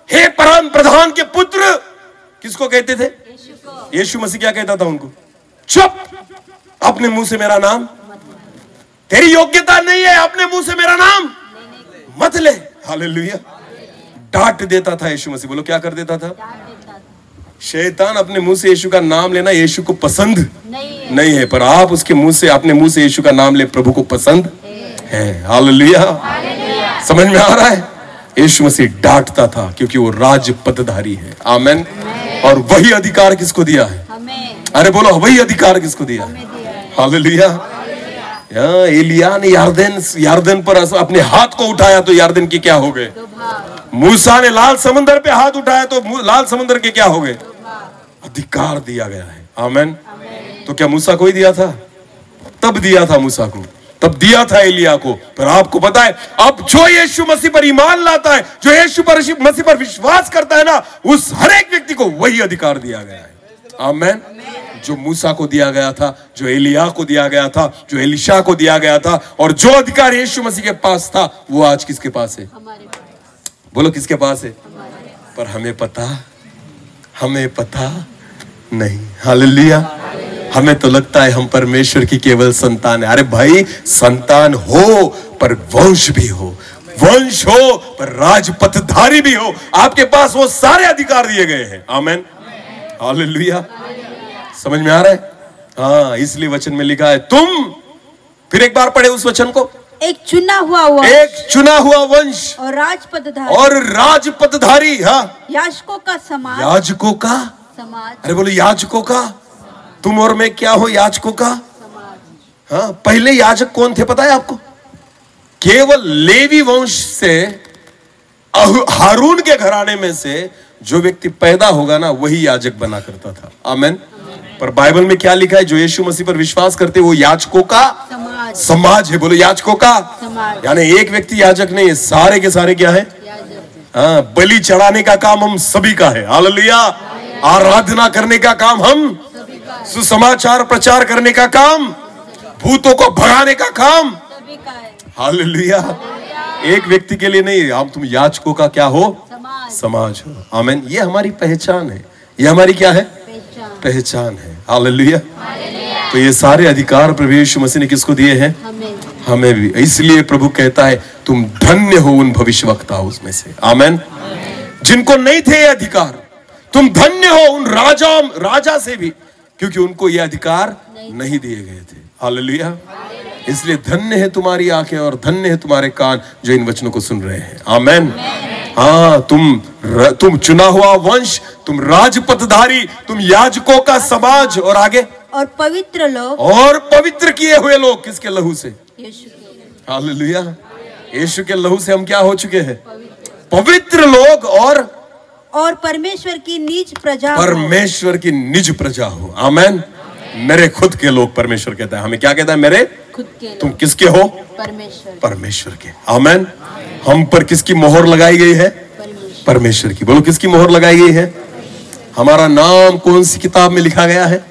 हे परम प्रधान के पुत्र। किसको कहते थे? यीशु मसीह क्या कहता था उनको? चुप, अपने मुंह से मेरा नाम, तेरी योग्यता नहीं है, अपने मुंह से मेरा नाम मत ले। हालेलुया। डांट देता था यीशु मसीह। बोलो क्या कर देता था? शैतान अपने मुंह से यीशु का नाम लेना यीशु को पसंद नहीं है। नहीं है, पर आप उसके मुंह से, अपने मुंह से यीशु का नाम ले, प्रभु को पसंद है। हालेलुया। समझ में आ रहा है? यीशु मसीह डांटता था क्योंकि वो राज पदधारी है। आमेन। और वही अधिकार किसको दिया है? अरे बोलो, वही अधिकार किसको दिया है? हालेलुया। एलिया ने यारदन पर अपने हाथ को उठाया तो यारदन के क्या हो गए? मूसा ने लाल समंदर पे हाथ उठाया तो लाल समंदर के क्या हो गए? अधिकार दिया गया है। आमेन। तो क्या मूसा को ही दिया था? तब दिया था मूसा को, तब दिया था एलिया को। पर आपको पता है, अब जो यीशु मसीह पर ईमान लाता है, जो यीशु मसीह पर विश्वास करता है ना, उस हर एक व्यक्ति को वही अधिकार दिया गया है। आमेन। जो मूसा को दिया गया था, जो एलिया को दिया गया था, जो एलिशा को दिया गया था, और जो अधिकार यीशु मसीह के पास था, वो आज किसके पास है? बोलो, किसके पास है? पर हमें पता नहीं। हालेलुया। हमें तो लगता है हम परमेश्वर की केवल संतान है। अरे भाई, संतान हो पर वंश भी हो, वंश हो पर राजपथधारी भी हो। आपके पास वो सारे अधिकार दिए गए हैं। आमेन। हालेलुया। समझ में आ रहा है? हाँ, इसलिए वचन में लिखा है, तुम, फिर एक बार पढ़े उस वचन को, एक चुना हुआ वंश और राजपथधारी। हाँ, याजकों का समाज। अरे बोलो, याजकों का। तुम और मैं क्या हो? याजकों का समाज। हाँ, पहले याजक कौन थे पता है आपको? केवल लेवी वंश से, हारून के घराने में से जो व्यक्ति पैदा होगा ना, वही याजक बना करता था। आमेन। पर बाइबल में क्या लिखा है? जो यीशु मसीह पर विश्वास करते वो याजकों का समाज है। बोलो, याजकों का समाज। यानी एक व्यक्ति याजक नहीं है, सारे के सारे क्या है? हाँ, बलि चढ़ाने का काम हम सभी का है। हालेलुया। आराधना करने का काम हम, सुसमाचार प्रचार करने का काम, भूतों को भगाने का काम हालेलुया। एक व्यक्ति के लिए नहीं, आप तुम याजकों का क्या हो? समाज हो। आमीन। ये हमारी पहचान है। ये हमारी क्या है? पहचान है। हालेलुया। तो ये सारे अधिकार प्रभु यीशु मसीह ने किसको दिए हैं? हमें भी। इसलिए प्रभु कहता है, तुम धन्य हो उन भविष्यवक्ताओं उसमें से। आमीन। जिनको नहीं थे ये अधिकार, तुम धन्य हो उन राजा से भी, क्योंकि उनको ये अधिकार नहीं दिए गए थे। हालेलुया। इसलिए धन्य है तुम्हारी आंखें और धन्य है तुम्हारे कान जो इन वचनों को सुन रहे हैं। आमेन। हाँ, तुम चुना हुआ वंश, तुम राजपथधारी, तुम याजकों का समाज, और आगे, और पवित्र लोग, और पवित्र किए हुए लोग। किसके लहू से? यीशु के। हालेलुया। यीशु के लहू से हम क्या हो चुके हैं? पवित्र लोग, और परमेश्वर की निज प्रजा, परमेश्वर की निज प्रजा हो। आमेन। मेरे खुद के लोग, परमेश्वर कहता है। हमें क्या कहता है? मेरे खुद के। तुम किसके हो? परमेश्वर के। आमेन। हम पर किसकी मोहर लगाई गई है? परमेश्वर की। बोलो, किसकी मोहर लगाई गई है? हमारा नाम कौन सी किताब में लिखा गया है?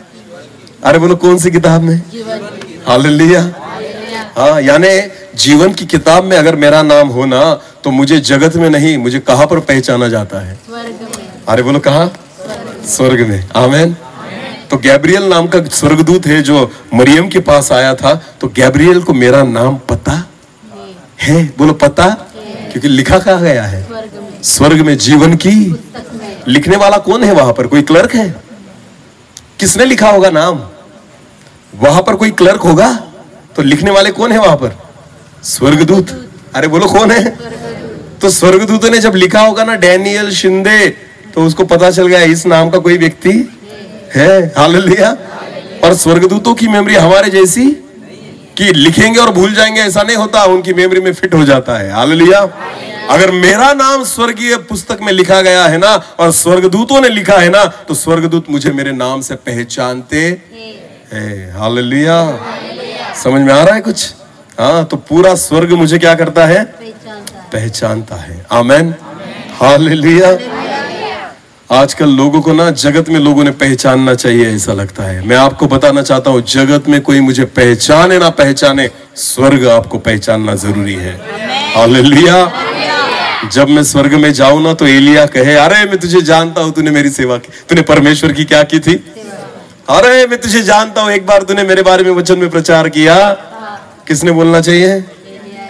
अरे बोलो, कौन सी किताब में? हालेलुया। हाँ, यानी जीवन की किताब में अगर मेरा नाम हो ना, तो मुझे जगत में नहीं, मुझे कहां पर पहचाना जाता है? अरे बोलो, कहां? स्वर्ग में। आमेन। तो गैब्रियल नाम का स्वर्गदूत है जो मरियम के पास आया था, तो गैब्रियल को मेरा नाम पता है? बोलो, पता, क्योंकि लिखा कहा गया है? स्वर्ग में, जीवन की। लिखने वाला कौन है वहां पर? कोई क्लर्क है? किसने लिखा होगा नाम? वहां पर कोई क्लर्क होगा? तो लिखने वाले कौन है वहां पर? स्वर्गदूत। अरे बोलो, कौन है? तो स्वर्गदूतों ने जब लिखा होगा ना, डैनियल शिंदे, तो उसको पता चल गया इस नाम का कोई व्यक्ति है। हालेलुया। और स्वर्गदूतों की मेमोरी हमारे जैसी कि लिखेंगे और भूल जाएंगे, ऐसा नहीं होता। उनकी मेमोरी में फिट हो जाता है। हालेलुया। अगर मेरा नाम स्वर्गीय पुस्तक में लिखा गया है ना, और स्वर्गदूतों ने लिखा है ना, तो स्वर्गदूत मुझे मेरे नाम से पहचानते हैं। हालेलुया। समझ में आ रहा है कुछ? हाँ, तो पूरा स्वर्ग मुझे क्या करता है? पहचानता है। आमेन। हालेलुया। आजकल लोगों को ना, जगत में लोगों ने पहचानना चाहिए ऐसा लगता है। मैं आपको बताना चाहता हूँ, जगत में कोई मुझे पहचाने ना पहचाने, स्वर्ग आपको पहचानना जरूरी है। हालेलुया। जब मैं स्वर्ग में जाऊं ना, तो एलिया कहे, अरे मैं तुझे जानता हूं, तूने मेरी सेवा की, तूने परमेश्वर की क्या की थी? अरे मैं तुझे जानता हूं, एक बार तूने मेरे बारे में वचन में प्रचार किया। किसने बोलना चाहिए?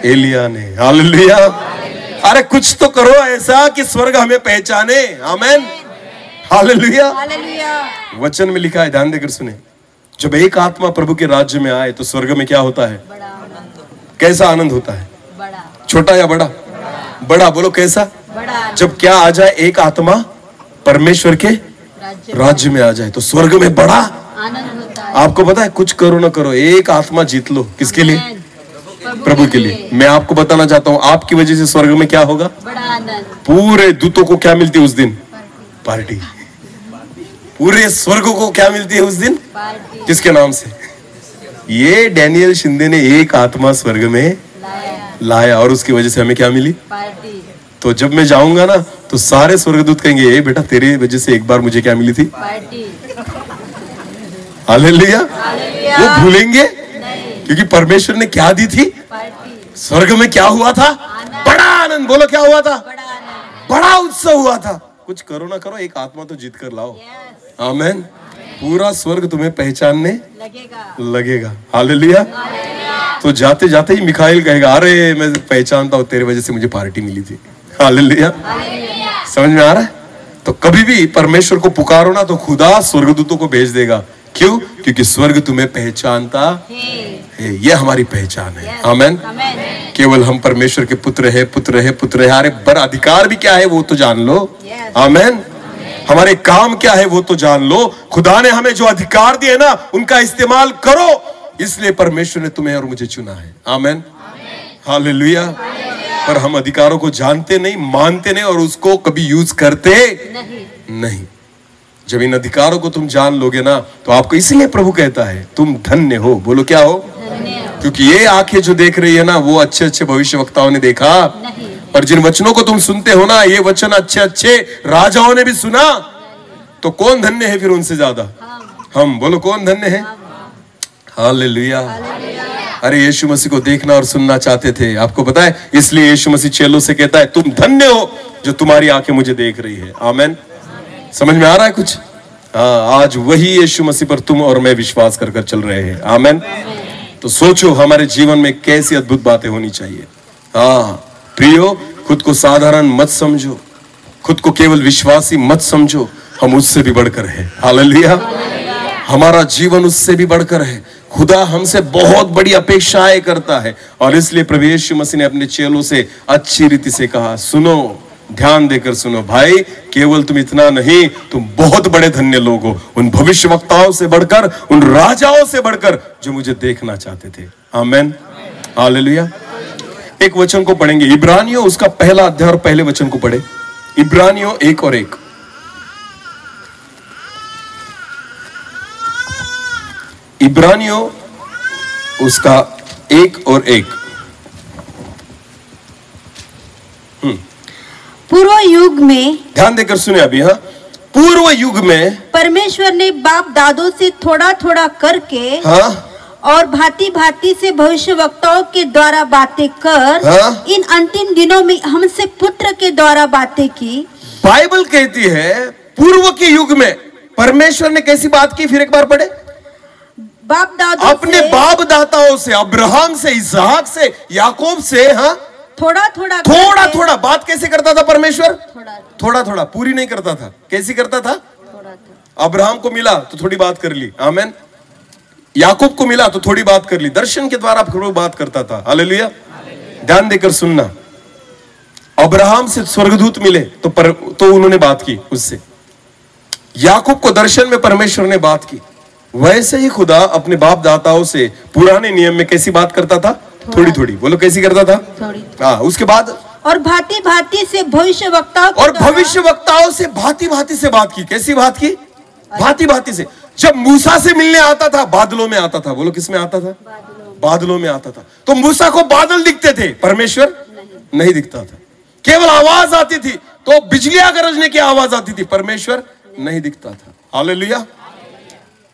एलिया ने। हालेलुया। अरे कुछ तो करो ऐसा कि स्वर्ग हमें पहचाने। आमेन। हालेलुया। वचन में लिखा है, ध्यान देकर सुने, जब एक आत्मा प्रभु के राज्य में आए तो स्वर्ग में क्या होता है? कैसा आनंद होता है? छोटा या बड़ा? बड़ा। बोलो कैसा? जब क्या आ जाए? एक आत्मा परमेश्वर के राज्य में आ जाए तो स्वर्ग में बड़ा आनंद होता है। आपको पता है, कुछ करो ना करो, एक आत्मा जीत लो। किसके लिए? प्रभु के लिए। मैं आपको बताना चाहता हूँ, आपकी वजह से स्वर्ग में क्या होगा? बड़ा आनंद। पूरे दूतों को क्या मिलती है उस दिन? पार्टी। पूरे स्वर्ग को क्या मिलती है उस दिन? पार्टी। किसके नाम से? ये डैनियल शिंदे ने एक आत्मा स्वर्ग में लाया और उसकी वजह से हमें क्या मिली? पार्टी। तो जब मैं जाऊंगा ना तो सारे स्वर्गदूत कहेंगे, ए बेटा तेरे वजह से एक बार मुझे क्या मिली थी? पार्टी। हालेलुया। वो भूलेंगे क्योंकि परमेश्वर ने क्या दी थी? पार्टी। स्वर्ग में क्या हुआ था? बड़ा आनंद। बोलो क्या हुआ था? बड़ा उत्सव हुआ था। कुछ करो ना करो, एक आत्मा तो जीत कर लाओ। आमेन। पूरा स्वर्ग तुम्हें पहचानने लगेगा। हालेलुया। तो जाते जाते ही मिखाइल कहेगा, अरे मैं पहचानता हूँ, तेरे वजह से मुझे पार्टी मिली थी। हालेलुया। समझ में आ रहा है? तो कभी भी परमेश्वर को पुकारो ना तो खुदा स्वर्गदूतों को भेज देगा। क्यों? क्योंकि स्वर्ग तुम्हें पहचानता है। ये हमारी पहचान है। आमेन। केवल हम परमेश्वर के पुत्र है, पुत्र है, पुत्र है। अरे पर अधिकार भी क्या है वो तो जान लो। आमेन। हमारे काम क्या है वो तो जान लो। खुदा ने हमें जो अधिकार दिए ना उनका इस्तेमाल करो। इसलिए परमेश्वर ने तुम्हें और मुझे चुना है। आमेन। हालेलुया। पर हम अधिकारों को जानते नहीं, मानते नहीं और उसको कभी यूज करते नहीं। जब इन अधिकारों को तुम जान लोगे ना तो आपको, इसलिए प्रभु कहता है तुम धन्य हो। बोलो क्या हो? क्योंकि ये आंखें जो देख रही है ना वो अच्छे अच्छे भविष्यवक्ताओं ने देखा नहीं। और जिन वचनों को तुम सुनते हो ना ये वचन अच्छे अच्छे राजाओं ने भी सुना। तो कौन धन्य है फिर उनसे ज्यादा? हम। बोलो कौन धन्य है? हालेलुया। अरे यीशु मसीह को देखना और सुनना चाहते थे, आपको पता है, इसलिए यीशु मसीह चेलों से कहता है तुम धन्य हो जो तुम्हारी आंखें मुझे देख रही है। आमेन। समझ में आ रहा है कुछ? हाँ, आज वही यीशु मसीह पर तुम और मैं विश्वास कर कर चल रहे हैं। आमेन। तो सोचो हमारे जीवन में कैसी अद्भुत बातें होनी चाहिए। हाँ प्रियो, खुद को साधारण मत समझो, खुद को केवल विश्वासी मत समझो। हम उससे भी बढ़कर है। हालेलुया। हमारा जीवन उससे भी बढ़कर है। खुदा हमसे बहुत बड़ी अपेक्षाएं करता है और इसलिए प्रभु यीशु मसीह ने अपने चेलों से अच्छी रीति से कहा, सुनो, ध्यान देकर सुनो भाई, केवल तुम इतना नहीं, तुम बहुत बड़े धन्य लोग हो, उन भविष्यवक्ताओं से बढ़कर, उन राजाओं से बढ़कर जो मुझे देखना चाहते थे। आमेन। हालेलुया। एक वचन को पढ़ेंगे, इब्रानियों उसका पहला अध्याय और पहले वचन को पढ़े। इब्रानियों 1 और 1। इब्रानियों उसका 1 और 1। पूर्व युग में, ध्यान देकर सुने अभी। हाँ, पूर्व युग में परमेश्वर ने बाप दादों से थोड़ा थोड़ा करके, हाँ, और भांति भांति से भविष्यवक्ताओं के द्वारा बातें कर, हाँ, इन अंतिम दिनों में हमसे पुत्र के द्वारा बातें की। बाइबल कहती है पूर्व के युग में परमेश्वर ने कैसी बात की? फिर एक बार पढ़े। बाप दादों अपने बाप दाताओं से, अब्राहम से, इसहाक से, याकूब से, हाँ, थोड़ा थोड़ा थोड़ा थोड़ा बात कैसे करता था परमेश्वर? थोड़ा थोड़ा, पूरी नहीं करता था। कैसी करता था? अब्राहम को मिला तो थोड़ी बात कर ली। आमेन। याकूब को मिला तो थोड़ी बात कर ली। दर्शन के द्वारा प्रभु बात करता था। हालेलुया। ध्यान देकर सुनना। अब्राहम से स्वर्गदूत मिले तो उन्होंने बात की उससे। याकूब को दर्शन में परमेश्वर ने बात की। वैसे ही खुदा अपने बाप दाताओं से पुराने नियम में कैसी बात करता था? थोड़ी थोड़ी। बोलो कैसी करता था? थोड़ी। हाँ, उसके बाद और भांति भांति से भविष्यवक्ताओं, और भविष्यवक्ताओं से भांति भांति से बात की। कैसी बात की? भांति भांति से। जब मूसा से मिलने आता था बादलों में आता था। बोलो किस में आता था? बादलों में आता था। तो मूसा को बादल दिखते थे, परमेश्वर नहीं दिखता था। केवल आवाज आती थी, तो बिजलियां गरजने की आवाज आती थी, परमेश्वर नहीं दिखता था। हालेलुया।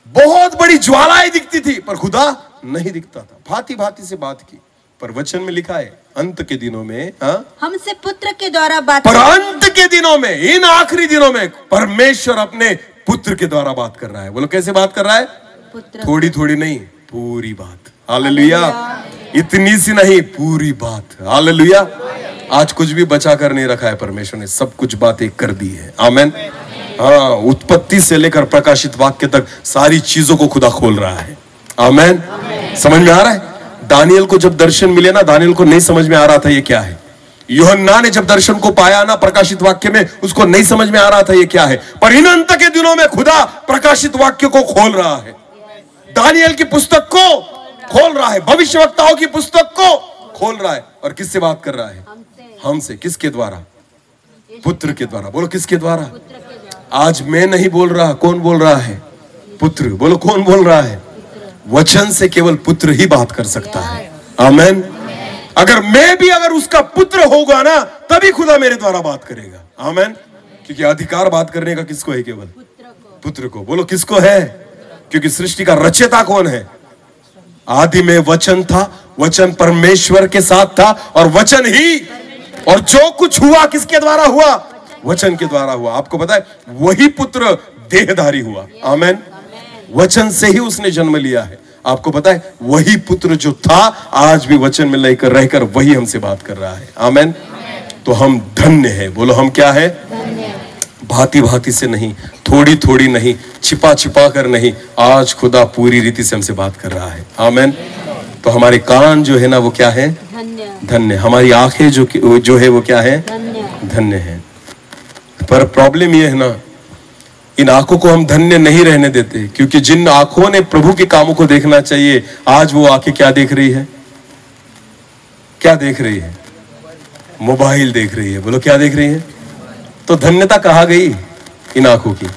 बहुत बड़ी ज्वालाएं दिखती थी पर खुदा नहीं दिखता था। भांति भांति से बात की। पर वचन में लिखा है अंत के दिनों में, हाँ, हमसे पुत्र के द्वारा बात। पर अंत के दिनों में, इन आखिरी दिनों में परमेश्वर अपने पुत्र के द्वारा बात कर रहा है। बोलो कैसे बात कर रहा है? पुत्र। थोड़ी थोड़ी नहीं, पूरी बात। हालेलुया। इतनी सी नहीं, पूरी बात। हालेलुया। आज कुछ भी बचा कर नहीं रखा है परमेश्वर ने, सब कुछ बातें कर दी है। आमेन। हाँ, उत्पत्ति से लेकर प्रकाशित वाक्य तक सारी चीजों को खुदा खोल रहा है। आमेन। समझ में आ रहा है? दानियल को जब दर्शन मिले ना, दानियल को नहीं समझ में आ रहा था ये क्या है। यूहन्ना ने जब दर्शन को पाया ना प्रकाशित वाक्य में, उसको नहीं समझ में आ रहा था ये क्या है। पर इन अंत के दिनों में खुदा प्रकाशित वाक्य को खोल रहा है, दानियल की पुस्तक को खोल रहा है, भविष्यवक्ताओं की पुस्तक को खोल रहा है। और किससे बात कर रहा है? हमसे। किसके द्वारा? पुत्र के द्वारा। बोलो किसके द्वारा? आज मैं नहीं बोल रहा, कौन बोल रहा है? पुत्र। बोलो कौन बोल रहा है? वचन से केवल पुत्र ही बात कर सकता है। आमेन। अगर मैं भी अगर उसका पुत्र होगा ना, तभी खुदा मेरे द्वारा बात करेगा। आमेन। क्योंकि अधिकार बात करने का किसको है? केवल पुत्र को। बोलो किसको है? क्योंकि सृष्टि का रचयिता कौन है? आदि में वचन था, वचन परमेश्वर के साथ था, और वचन ही, और जो कुछ हुआ किसके द्वारा हुआ? वचन के द्वारा हुआ। आपको पता है वही पुत्र देहधारी हुआ। आमेन। वचन से ही उसने जन्म लिया है। आपको पता है वही पुत्र जो था आज भी वचन में लेकर रहकर वही हमसे बात कर रहा है। आमेन। तो हम धन्य है। बोलो हम क्या है? भांति भांति से नहीं, थोड़ी थोड़ी नहीं, छिपा छिपा कर नहीं, आज खुदा पूरी रीति से हमसे बात कर रहा है। आमेन। तो हमारे कान जो है ना वो क्या है? धन्य। हमारी आंखें जो है वो क्या है? धन्य है। पर प्रॉब्लम ये है ना, इन आंखों को हम धन्य नहीं रहने देते, क्योंकि जिन आंखों ने प्रभु के कामों को देखना चाहिए, आज वो आंखें क्या देख रही है? क्या देख रही है? मोबाइल देख रही है। बोलो क्या देख रही है? तो धन्यता कहाँ गई इन आंखों की?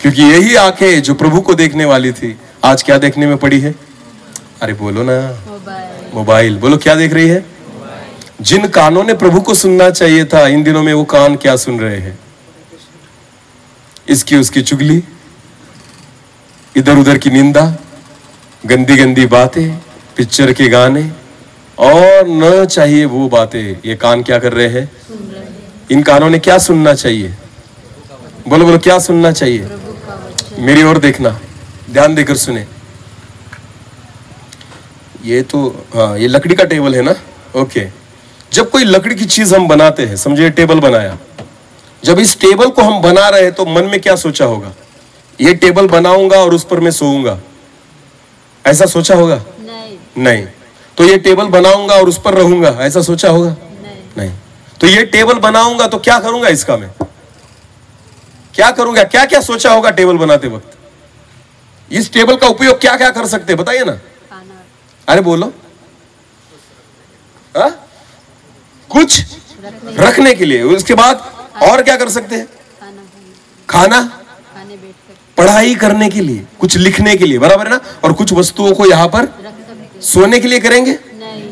क्योंकि यही आंखें जो प्रभु को देखने वाली थी, आज क्या देखने में पड़ी है? अरे बोलो ना, मोबाइल। बोलो क्या देख रही है? जिन कानों ने प्रभु को सुनना चाहिए था, इन दिनों में वो कान क्या सुन रहे हैं? इसकी उसकी चुगली, इधर उधर की निंदा, गंदी गंदी बातें, पिक्चर के गाने, और न चाहिए वो बातें। ये कान क्या कर रहे हैं? इन कानों ने क्या सुनना चाहिए? बोलो बोलो क्या सुनना चाहिए? मेरी ओर देखना, ध्यान देकर सुने। ये तो हाँ, ये लकड़ी का टेबल है ना। ओके। जब कोई लकड़ी की चीज हम बनाते हैं, समझिए टेबल बनाया, जब इस टेबल को हम बना रहे हैं तो मन में क्या सोचा होगा? ये टेबल बनाऊंगा और उस पर मैं सोऊंगा, ऐसा सोचा होगा? नहीं। तो ये टेबल बनाऊंगा और उस पर रहूंगा, ऐसा सोचा होगा? नहीं। तो ये टेबल बनाऊंगा तो क्या करूंगा? इसका मैं क्या करूंगा? क्या क्या सोचा होगा टेबल बनाते वक्त? इस टेबल का उपयोग क्या क्या कर सकते हैं बताइए ना। अरे बोलो। कुछ रखने के लिए, उसके बाद और क्या कर सकते हैं? खाना, पढ़ाई करने के लिए, कुछ लिखने के लिए, बराबर है ना। और कुछ वस्तुओं को यहाँ पर सोने के लिए करेंगे।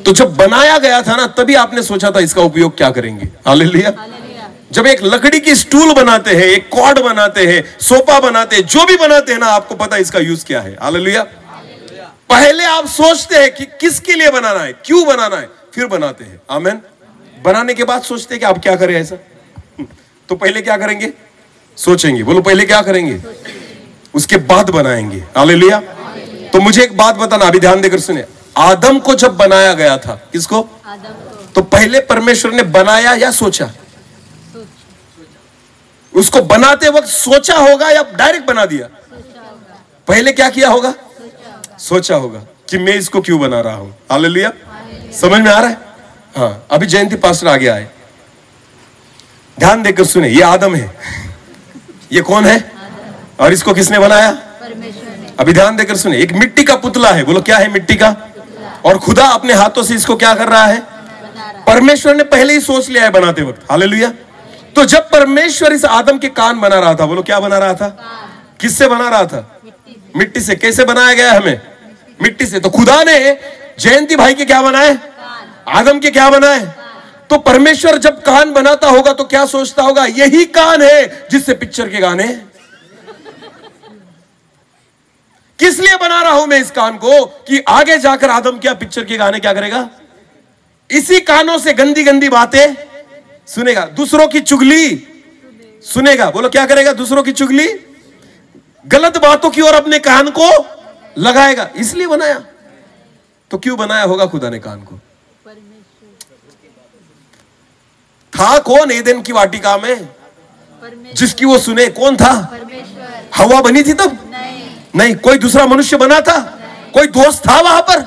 तो जब बनाया गया था ना, तभी आपने सोचा था इसका उपयोग क्या करेंगे। हालेलुया। जब एक लकड़ी की स्टूल बनाते हैं, एक कॉर्ड बनाते हैं, सोफा बनाते हैं, जो भी बनाते हैं ना, आपको पता है इसका यूज क्या है। हालेलुया। पहले आप सोचते हैं कि किसके लिए बनाना है, क्यों बनाना है, फिर बनाते हैं। आमेन। बनाने के बाद सोचते हैं कि आप क्या करें ऐसा। तो पहले क्या करेंगे? सोचेंगे। बोलो पहले क्या करेंगे? उसके बाद बनाएंगे। हालेलुया। तो मुझे एक बात बताना, अभी ध्यान देकर सुने। आदम को जब बनाया गया था, किसको? आदम को। तो पहले परमेश्वर ने बनाया या सोचा? उसको बनाते वक्त सोचा होगा या डायरेक्ट बना दिया? पहले क्या किया होगा? सोचा होगा कि मैं इसको क्यों बना रहा हूं। हालेलुया। समझ में आ रहा है? हाँ। अभी जयंती पास्टर आगे आए, ध्यान देकर सुने। ये आदम है। ये कौन है? और इसको किसने बनाया? परमेश्वर ने। अभी ध्यान देकर सुने। एक मिट्टी का पुतला है। बोलो क्या है? मिट्टी का। और खुदा अपने हाथों से इसको क्या कर रहा है? परमेश्वर ने पहले ही सोच लिया है बनाते वक्त। हालेलुया। तो जब परमेश्वर इस आदम के कान बना रहा था, बोलो क्या बना रहा था? किससे बना रहा था? मिट्टी से। कैसे बनाया गया हमें? मिट्टी से। तो खुदा ने जयंती भाई के क्या बनाए? आदम के क्या बनाए? तो परमेश्वर जब कान बनाता होगा तो क्या सोचता होगा? यही कान है जिससे पिक्चर के गाने। किस लिए बना रहा हूं मैं इस कान को? कि आगे जाकर आदम क्या पिक्चर के गाने क्या करेगा? इसी कानों से गंदी गंदी बातें सुनेगा, दूसरों की चुगली सुनेगा। बोलो क्या करेगा? दूसरों की चुगली, गलत बातों की ओर अपने कान को लगाएगा। इसलिए बनाया। तो क्यों बनाया होगा खुदा ने कान को? था कौन एदेन की वाटिका में? जिसकी वो सुने। कौन था? हवा बनी थी तब? नहीं। कोई दूसरा मनुष्य बना था? कोई दोस्त था वहां पर?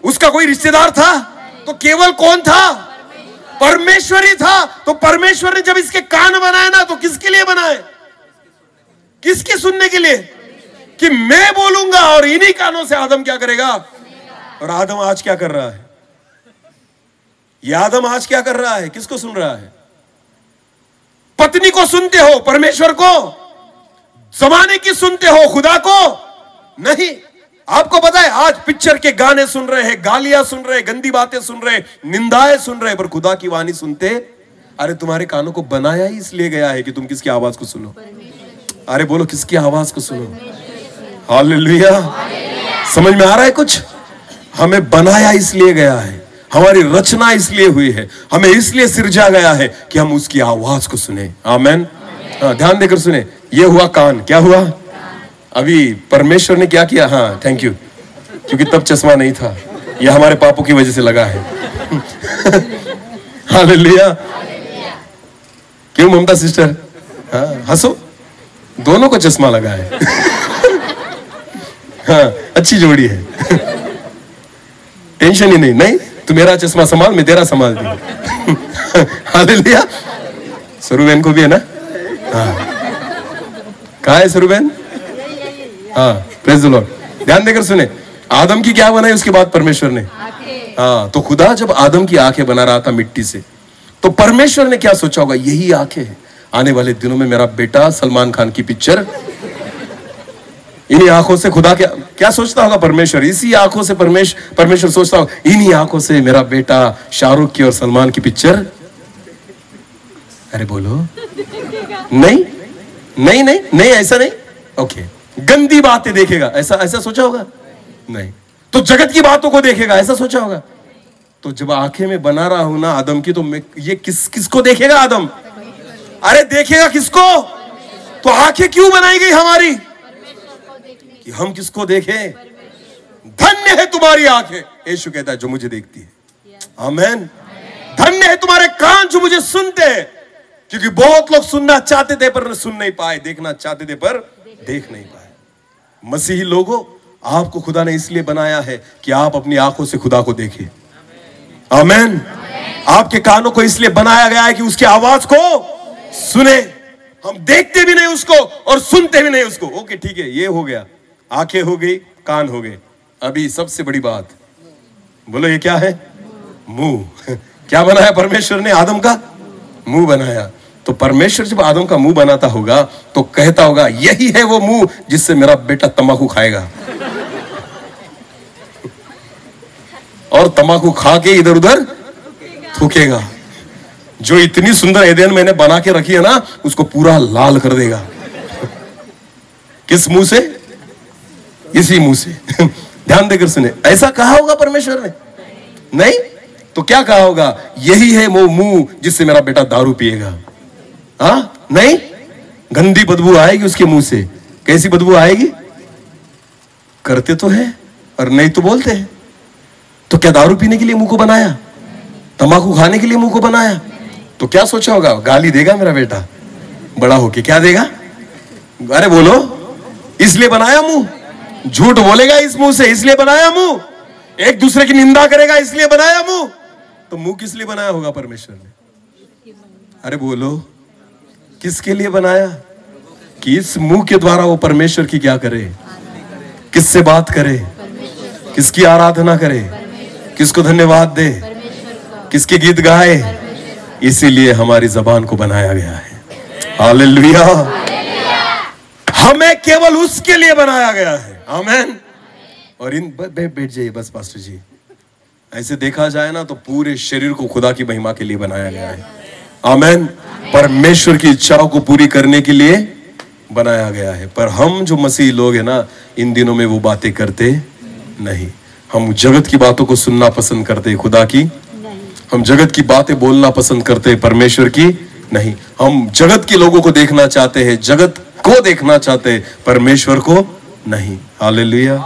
उसका कोई रिश्तेदार था? तो केवल कौन था? परमेश्वर ही था। तो परमेश्वर ने जब इसके कान बनाए ना, तो किसके लिए बनाए? किसके सुनने के लिए? कि मैं बोलूंगा और इन्हीं कानों से आदम क्या करेगा। और आदम आज क्या कर रहा है? ये आदम आज क्या कर रहा है? किसको सुन रहा है? पत्नी को सुनते हो? परमेश्वर को? जमाने की सुनते हो? खुदा को नहीं। आपको पता है आज पिक्चर के गाने सुन रहे हैं, गालियां सुन रहे हैं, गंदी बातें सुन रहे हैं, निंदाएं सुन रहे हैं, पर खुदा की वाणी सुनते? अरे तुम्हारे कानों को बनाया ही इसलिए गया है कि तुम किसकी आवाज को सुनो। अरे बोलो, किसकी आवाज को सुनो। हालेलुया। समझ में आ रहा है कुछ? हमें बनाया इसलिए गया है, हमारी रचना इसलिए हुई है, हमें इसलिए सिरजा गया है कि हम उसकी आवाज को सुने। आमेन। ध्यान देकर सुने। ये हुआ कान। क्या हुआ? अभी परमेश्वर ने क्या किया? हाँ, थैंक यू, क्योंकि तब चश्मा नहीं था। यह हमारे पापों की वजह से लगा है। हालेलुया। क्यों ममता सिस्टर? हाँ, हंसो। दोनों को चश्मा लगा है। हाँ, अच्छी जोड़ी है। टेंशन ही नहीं। नहीं, तू मेरा चश्मा संभाल, मैं तेरा संभाल दूंगा। हालेलुया। सरुबेन को भी है ना? हाँ, कहाँ है सरुबेन? हाँ, प्रेज द लॉर्ड। ध्यान देकर सुने। आदम की क्या बनाई उसके बाद परमेश्वर ने? हाँ, तो खुदा जब आदम की आंखें बना रहा था मिट्टी से, तो परमेश्वर ने क्या सोचा होगा? यही आंखें हैं, आने वाले दिनों में मेरा बेटा सलमान खान की पिक्चर। इन्हीं आंखों से खुदा क्या सोचता होगा परमेश्वर? इसी आंखों से परमेश्वर सोचता होगा, इन्हीं आंखों से मेरा बेटा शाहरुख की और सलमान की पिक्चर। अरे बोलो, नहीं नहीं नहीं नहीं, ऐसा नहीं। ओके, गंदी बातें देखेगा, ऐसा सोचा होगा? नहीं। तो जगत की बातों को देखेगा, ऐसा सोचा होगा? तो जब आंखें में बना रहा हूं ना आदम की, तो मैं ये किसको देखेगा आदम? अरे देखेगा किसको? तो आंखें क्यों बनाई गई हमारी? कि हम किसको देखें? धन्य है तुम्हारी आंखें, यीशु कहता है, जो मुझे देखती है। आमेन। धन्य है तुम्हारे कान जो मुझे सुनते हैं, क्योंकि बहुत लोग सुनना चाहते थे पर सुन नहीं पाए, देखना चाहते थे पर देख नहीं पाए। मसीही लोगों, आपको खुदा ने इसलिए बनाया है कि आप अपनी आंखों से खुदा को देखें। आमेन। आपके कानों को इसलिए बनाया गया है कि उसकी आवाज को सुने। हम देखते भी नहीं उसको और सुनते भी नहीं उसको। ओके, ठीक है, ये हो गया, आंखें हो गई, कान हो गए। अभी सबसे बड़ी बात, बोलो ये क्या है? मुंह। क्या बनाया परमेश्वर ने? आदम का मुंह बनाया। तो परमेश्वर जब आदम का मुंह बनाता होगा तो कहता होगा, यही है वो मुंह जिससे मेरा बेटा तंबाकू खाएगा और तंबाकू खा के इधर उधर थूकेगा। जो इतनी सुंदर एदेन मैंने बना के रखी है ना, उसको पूरा लाल कर देगा। किस मुंह से? इसी मुंह से। ध्यान देकर सुने। ऐसा कहा होगा परमेश्वर ने? नहीं। तो क्या कहा होगा? यही है वो मुंह जिससे मेरा बेटा दारू पिएगा। हाँ, नहीं, गंदी बदबू आएगी उसके मुंह से। कैसी बदबू आएगी? करते तो है और नहीं तो बोलते हैं। तो क्या दारू पीने के लिए मुंह को बनाया? तंबाकू खाने के लिए मुंह को बनाया? तो क्या सोचा होगा? गाली देगा मेरा बेटा बड़ा होके। क्या देगा? अरे बोलो, इसलिए बनाया मुंह। झूठ बोलेगा इस मुंह से, इसलिए बनाया मुंह। एक दूसरे की निंदा करेगा, इसलिए बनाया मुंह। तो मुंह किस लिए बनाया होगा परमेश्वर ने? अरे बोलो, किसके लिए बनाया? कि इस मुंह के द्वारा वो परमेश्वर की क्या करे? किससे बात करे? किसकी आराधना करे? किसको धन्यवाद दे? किसके गीत गाए? इसीलिए हमारी जबान को बनाया गया है। हालेलुया। हमें केवल उसके लिए बनाया गया है। आमेन। और बैठ जाइए बस पास्टर जी। ऐसे देखा जाए ना तो पूरे शरीर को खुदा की महिमा के लिए बनाया गया है। आमेन। परमेश्वर की इच्छाओं को पूरी करने के लिए बनाया गया है। पर हम जो मसीही लोग हैं ना, इन दिनों में वो बातें करते नहीं। हम जगत की बातों को सुनना पसंद करते, खुदा की हम जगत की बातें बोलना पसंद करते, परमेश्वर की नहीं। हम जगत के लोगों को देखना चाहते हैं, जगत को देखना चाहते हैं, परमेश्वर को नहीं। हालेलुया।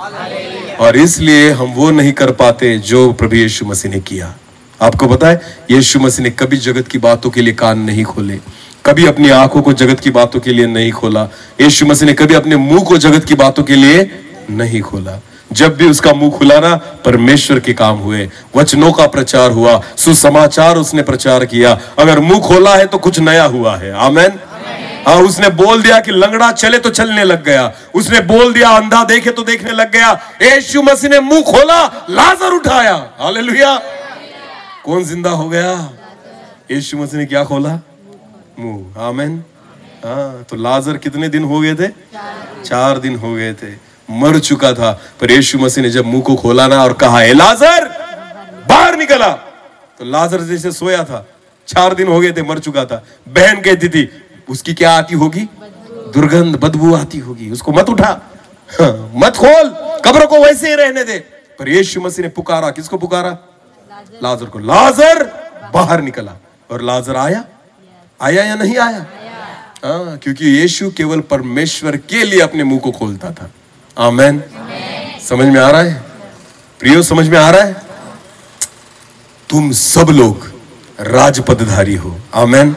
और इसलिए हम वो नहीं कर पाते जो प्रभु यीशु मसीह ने किया। आपको पता है, यीशु मसीह ने कभी जगत की बातों के लिए कान नहीं खोले, कभी अपनी आंखों को जगत की बातों के लिए नहीं खोला। यीशु मसीह ने कभी अपने मुंह को जगत की बातों के लिए नहीं खोला। जब भी उसका मुंह खुला ना, परमेश्वर के काम हुए, वचनों का प्रचार हुआ, सुसमाचार उसने प्रचार किया। अगर मुंह खोला है तो कुछ नया हुआ है। आमेन। हाँ, उसने बोल दिया कि लंगड़ा चले तो चलने लग गया। उसने बोल दिया अंधा देखे तो देखने लग गया। यीशु मसीह ने मुंह खोला, लाजर उठाया। हालेलुया। कौन जिंदा हो गया? यीशु मसीह ने क्या खोला? मुंह। आमेन। हाँ, तो लाजर कितने दिन हो गए थे? 4 दिन हो गए थे, मर चुका था। पर यीशु मसीह ने जब मुंह को खोला ना और कहा ए लाजर बाहर निकला, तो लाजर जैसे सोया था, 4 दिन हो गए थे, मर चुका था। बहन कहती थी उसकी क्या आती होगी? दुर्गंध, बदबू आती होगी, उसको मत उठा, मत खोल, कब्र को वैसे ही रहने दे। पर यीशु मसीह ने पुकारा। किसको पुकारा? लाजर को। लाजर बाहर निकला। और लाजर आया या नहीं आया? हाँ, क्योंकि यीशु केवल परमेश्वर के लिए अपने मुंह को खोलता था। आमेन। समझ में आ रहा है प्रियो? समझ में आ रहा है? तुम सब लोग राजपदधारी हो। आमेन।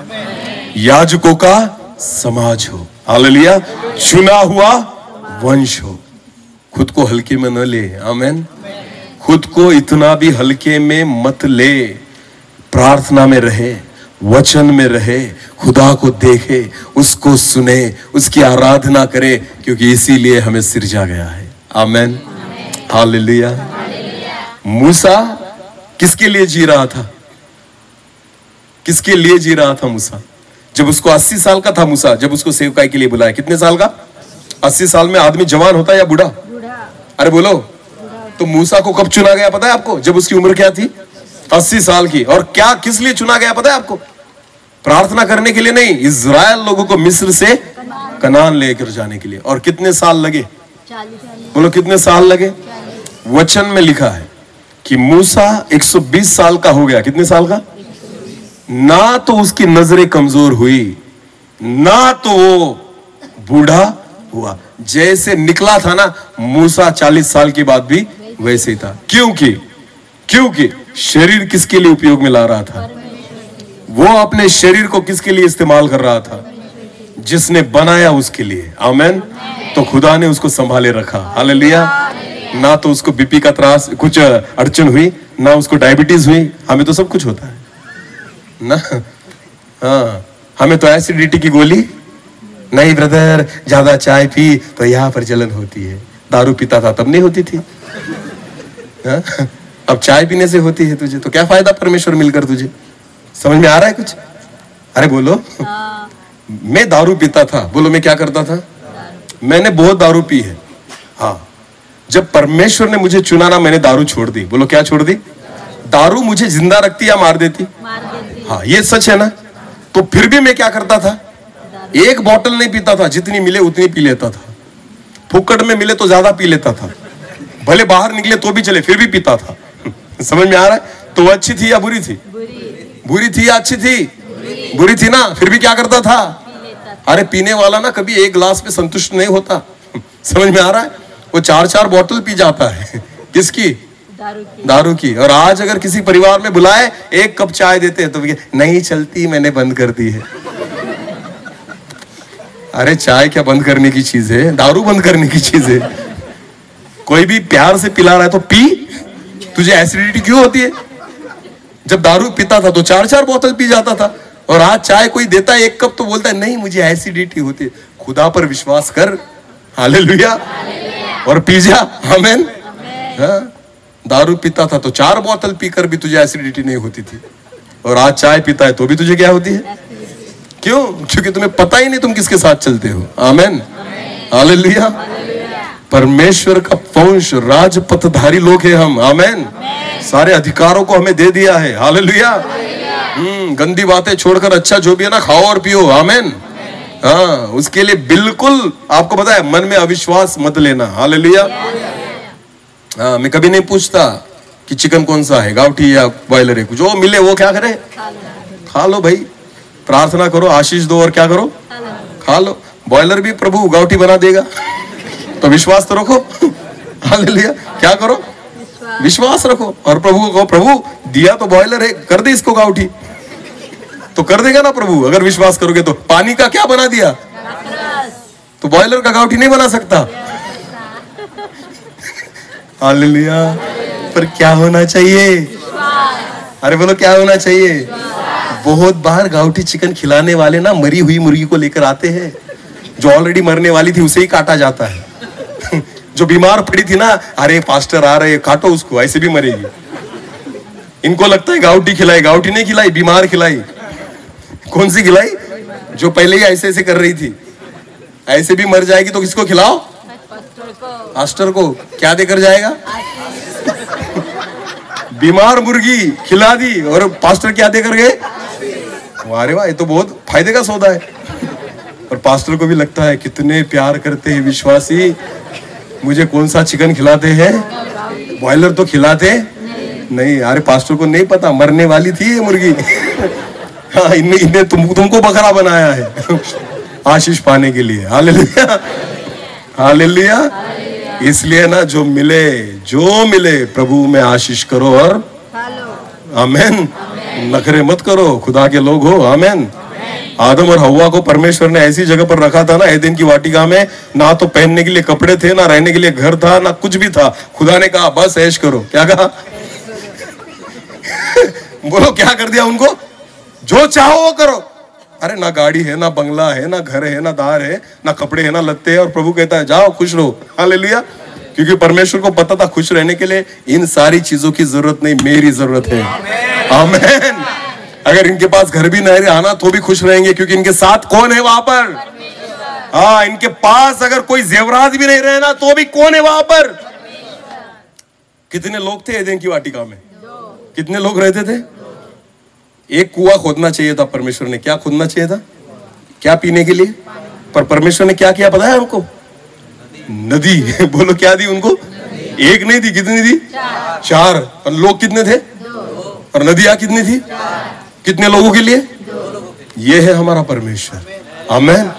याजकों का समाज हो। हालेलुया। चुना हुआ वंश हो। खुद को हल्के में न ले। आमेन। खुद को इतना भी हल्के में मत ले। प्रार्थना में रहे, वचन में रहे, खुदा को देखे, उसको सुने, उसकी आराधना करे, क्योंकि इसीलिए हमें सिरजा गया है। आमेन। हालेलुया। मूसा किसके लिए जी रहा था? किसके लिए जी रहा था मूसा? जब उसको 80 साल का था मूसा, जब उसको सेवकाई के लिए बुलाया। कितने साल का? 80 साल में आदमी जवान होता है या बूढ़ा? अरे बोलो। तो मूसा को कब चुना गया पता है आपको? जब उसकी उम्र क्या थी? 80 साल की। और क्या किस लिए चुना गया पता है आपको? प्रार्थना करने के लिए नहीं, इजराइल लोगों को मिस्र से कनान लेकर जाने के लिए। और कितने साल लगे? 40। बोलो कितने साल लगे? वचन में लिखा है कि मूसा 120 साल का हो गया। कितने साल का? ना तो उसकी नजरें कमजोर हुई, ना तो वो बूढ़ा हुआ। जैसे निकला था ना मूसा 40 साल के बाद भी वैसे ही था। क्योंकि शरीर किसके लिए उपयोग में ला रहा था? वो अपने शरीर को किसके लिए इस्तेमाल कर रहा था? जिसने बनाया उसके लिए। आमेन। तो खुदा ने उसको संभाले रखा। हालेलुया। ना तो उसको बीपी का त्रास, कुछ अड़चन हुई, ना उसको डायबिटीज हुई। हमें तो सब कुछ होता है ना। हाँ, हमें तो एसिडिटी की गोली नहीं ब्रदर, ज्यादा चाय पी तो यहाँ पर जलन होती है। दारू पीता था तब नहीं होती थी। हाँ? अब चाय पीने से होती है तुझे, तो क्या फायदा परमेश्वर मिलकर तुझे? समझ में आ रहा है कुछ? अरे बोलो। मैं दारू पीता था। बोलो मैं क्या करता था? मैंने बहुत दारू पी है। हाँ, जब परमेश्वर ने मुझे चुना ना, मैंने दारू छोड़ दी। बोलो क्या छोड़ दी? दारू मुझे जिंदा रखती या मार देती? हाँ, ये सच है ना। तो फिर भी मैं क्या करता था? एक बोतल नहीं पीता था, जितनी मिले उतनी पी लेता था। फुकट में मिले तो ज्यादा पी लेता था, भले बाहर निकले तो भी चले, फिर भी पीता था। समझ में आ रहा है? तो वो अच्छी थी या बुरी थी? बुरी थी या अच्छी थी? बुरी थी ना। फिर भी क्या करता था? अरे पीने वाला ना कभी एक गिलास पे संतुष्ट नहीं होता। समझ में आ रहा है? वो 4-4 बोतल पी जाता है। किसकी? दारू की। और आज अगर किसी परिवार में बुलाए, 1 कप चाय देते हैं तो नहीं चलती, मैंने बंद कर दी है। अरे चाय क्या बंद करने की चीज है? दारू बंद करने की चीज है। कोई भी प्यार से पिला रहा है तो पी। तुझे एसिडिटी क्यों होती है? जब दारू पीता था तो 4-4 बोतल पी जाता था, और आज चाय कोई देता है 1 कप तो बोलता है नहीं मुझे एसिडिटी होती है। खुदा पर विश्वास कर। हालेलुया। और पी जा। आमेन। हाँ, दारू पीता था तो 4 बोतल पीकर भी तुझे एसिडिटी नहीं होती थी, और आज चाय पीता है तो भी तुझे क्या होती है? क्यों? क्योंकि तुम्हें पता ही नहीं तुम किसके साथ चलते हो। आमेन। हालेलुया। परमेश्वर का वंश, राजपथधारी लोग हैं हम। आमेन। सारे अधिकारों को हमें दे दिया है। हालेलुया। गंदी बातें छोड़कर अच्छा जो भी है ना खाओ और पियो। आमेन। हाँ, उसके लिए बिल्कुल आपको पता है मन में अविश्वास मत लेना। हालेलुया। हाँ, मैं कभी नहीं पूछता कि चिकन कौन सा है, गावठी या बॉयलर है। जो मिले वो क्या करे? खा लो भाई। प्रार्थना करो, आशीष दो, और क्या करो? खा लो। बॉयलर भी प्रभु गावठी बना देगा, तो विश्वास तो रखो। हालेलुया। क्या करो? विश्वास रखो। और प्रभु को कहो प्रभु दिया तो बॉयलर है, कर दे इसको गावठी। तो कर देगा ना प्रभु, अगर विश्वास करोगे तो। पानी का क्या बना दिया, तो बॉयलर का गावठी नहीं बना सकता। हालेलुया। पर क्या होना चाहिए, अरे बोलो क्या होना चाहिए। बहुत बार गावठी चिकन खिलाने वाले ना मरी हुई मुर्गी को लेकर आते हैं, जो ऑलरेडी मरने वाली थी उसे ही काटा जाता है। जो बीमार पड़ी थी ना, अरे पास्टर आ रहे काटो उसको, ऐसे भी मरेगी। इनको लगता है गावठी खिलाई, गावठी नहीं खिलाई, बीमार खिलाई। कौन सी खिलाई, जो पहले ही ऐसे ऐसे कर रही थी। ऐसे भी मर जाएगी तो किसको खिलाओ, पास्टर को। क्या देकर जाएगा, बीमार मुर्गी खिला दी, और पास्टर क्या देकर गए। अरे वाह, ये तो बहुत फायदे का सौदा है। और पास्टर को भी लगता है कितने प्यार करते हैं विश्वासी, मुझे कौन सा चिकन खिलाते हैं, बॉयलर तो खिलाते नहीं। अरे पास्टर को नहीं पता मरने वाली थी ये मुर्गी। हाँ, इन्हें तुमको बकरा बनाया है आशीष पाने के लिए। Hallelujah, hallelujah. इसलिए ना जो मिले प्रभु में आशीष करो और आमेन। नखरे मत करो, खुदा के लोग हो। आमेन। आदम और हव्वा को परमेश्वर ने ऐसी जगह पर रखा था ना एदेन की वाटिका में, ना तो पहनने के लिए कपड़े थे, ना रहने के लिए घर था, ना कुछ भी था। खुदा ने कहा बस ऐश करो। क्या कहा? बोलो क्या कर दिया उनको, जो चाहो वो करो। अरे ना गाड़ी है, ना बंगला है, ना घर है, ना दार है, ना कपड़े है, ना लत्ते है, और प्रभु कहता है जाओ खुश रहो। हालेलुया। क्योंकि परमेश्वर को पता था खुश रहने के लिए इन सारी चीजों की जरूरत नहीं, मेरी जरूरत है। आमेन। अगर इनके पास घर भी नहीं आना तो भी खुश रहेंगे, क्योंकि इनके साथ कौन है वहां पर। हाँ, इनके पास अगर कोई जेवरात भी नहीं रहना तो भी कौन है वहां पर। कितने लोग थे एदेन की वाटिका में, कितने लोग रहते थे। एक कुआं खोदना चाहिए था परमेश्वर ने। क्या खोदना चाहिए था, क्या पीने के लिए, पर परमेश्वर ने क्या किया पता है हमको, नदी। बोलो क्या दी उनको, एक नहीं थी, कितनी थी, 4। और लोग कितने थे, और नदियां कितनी थी, कितने लोगों के लिए। ये है हमारा परमेश्वर। आमेन।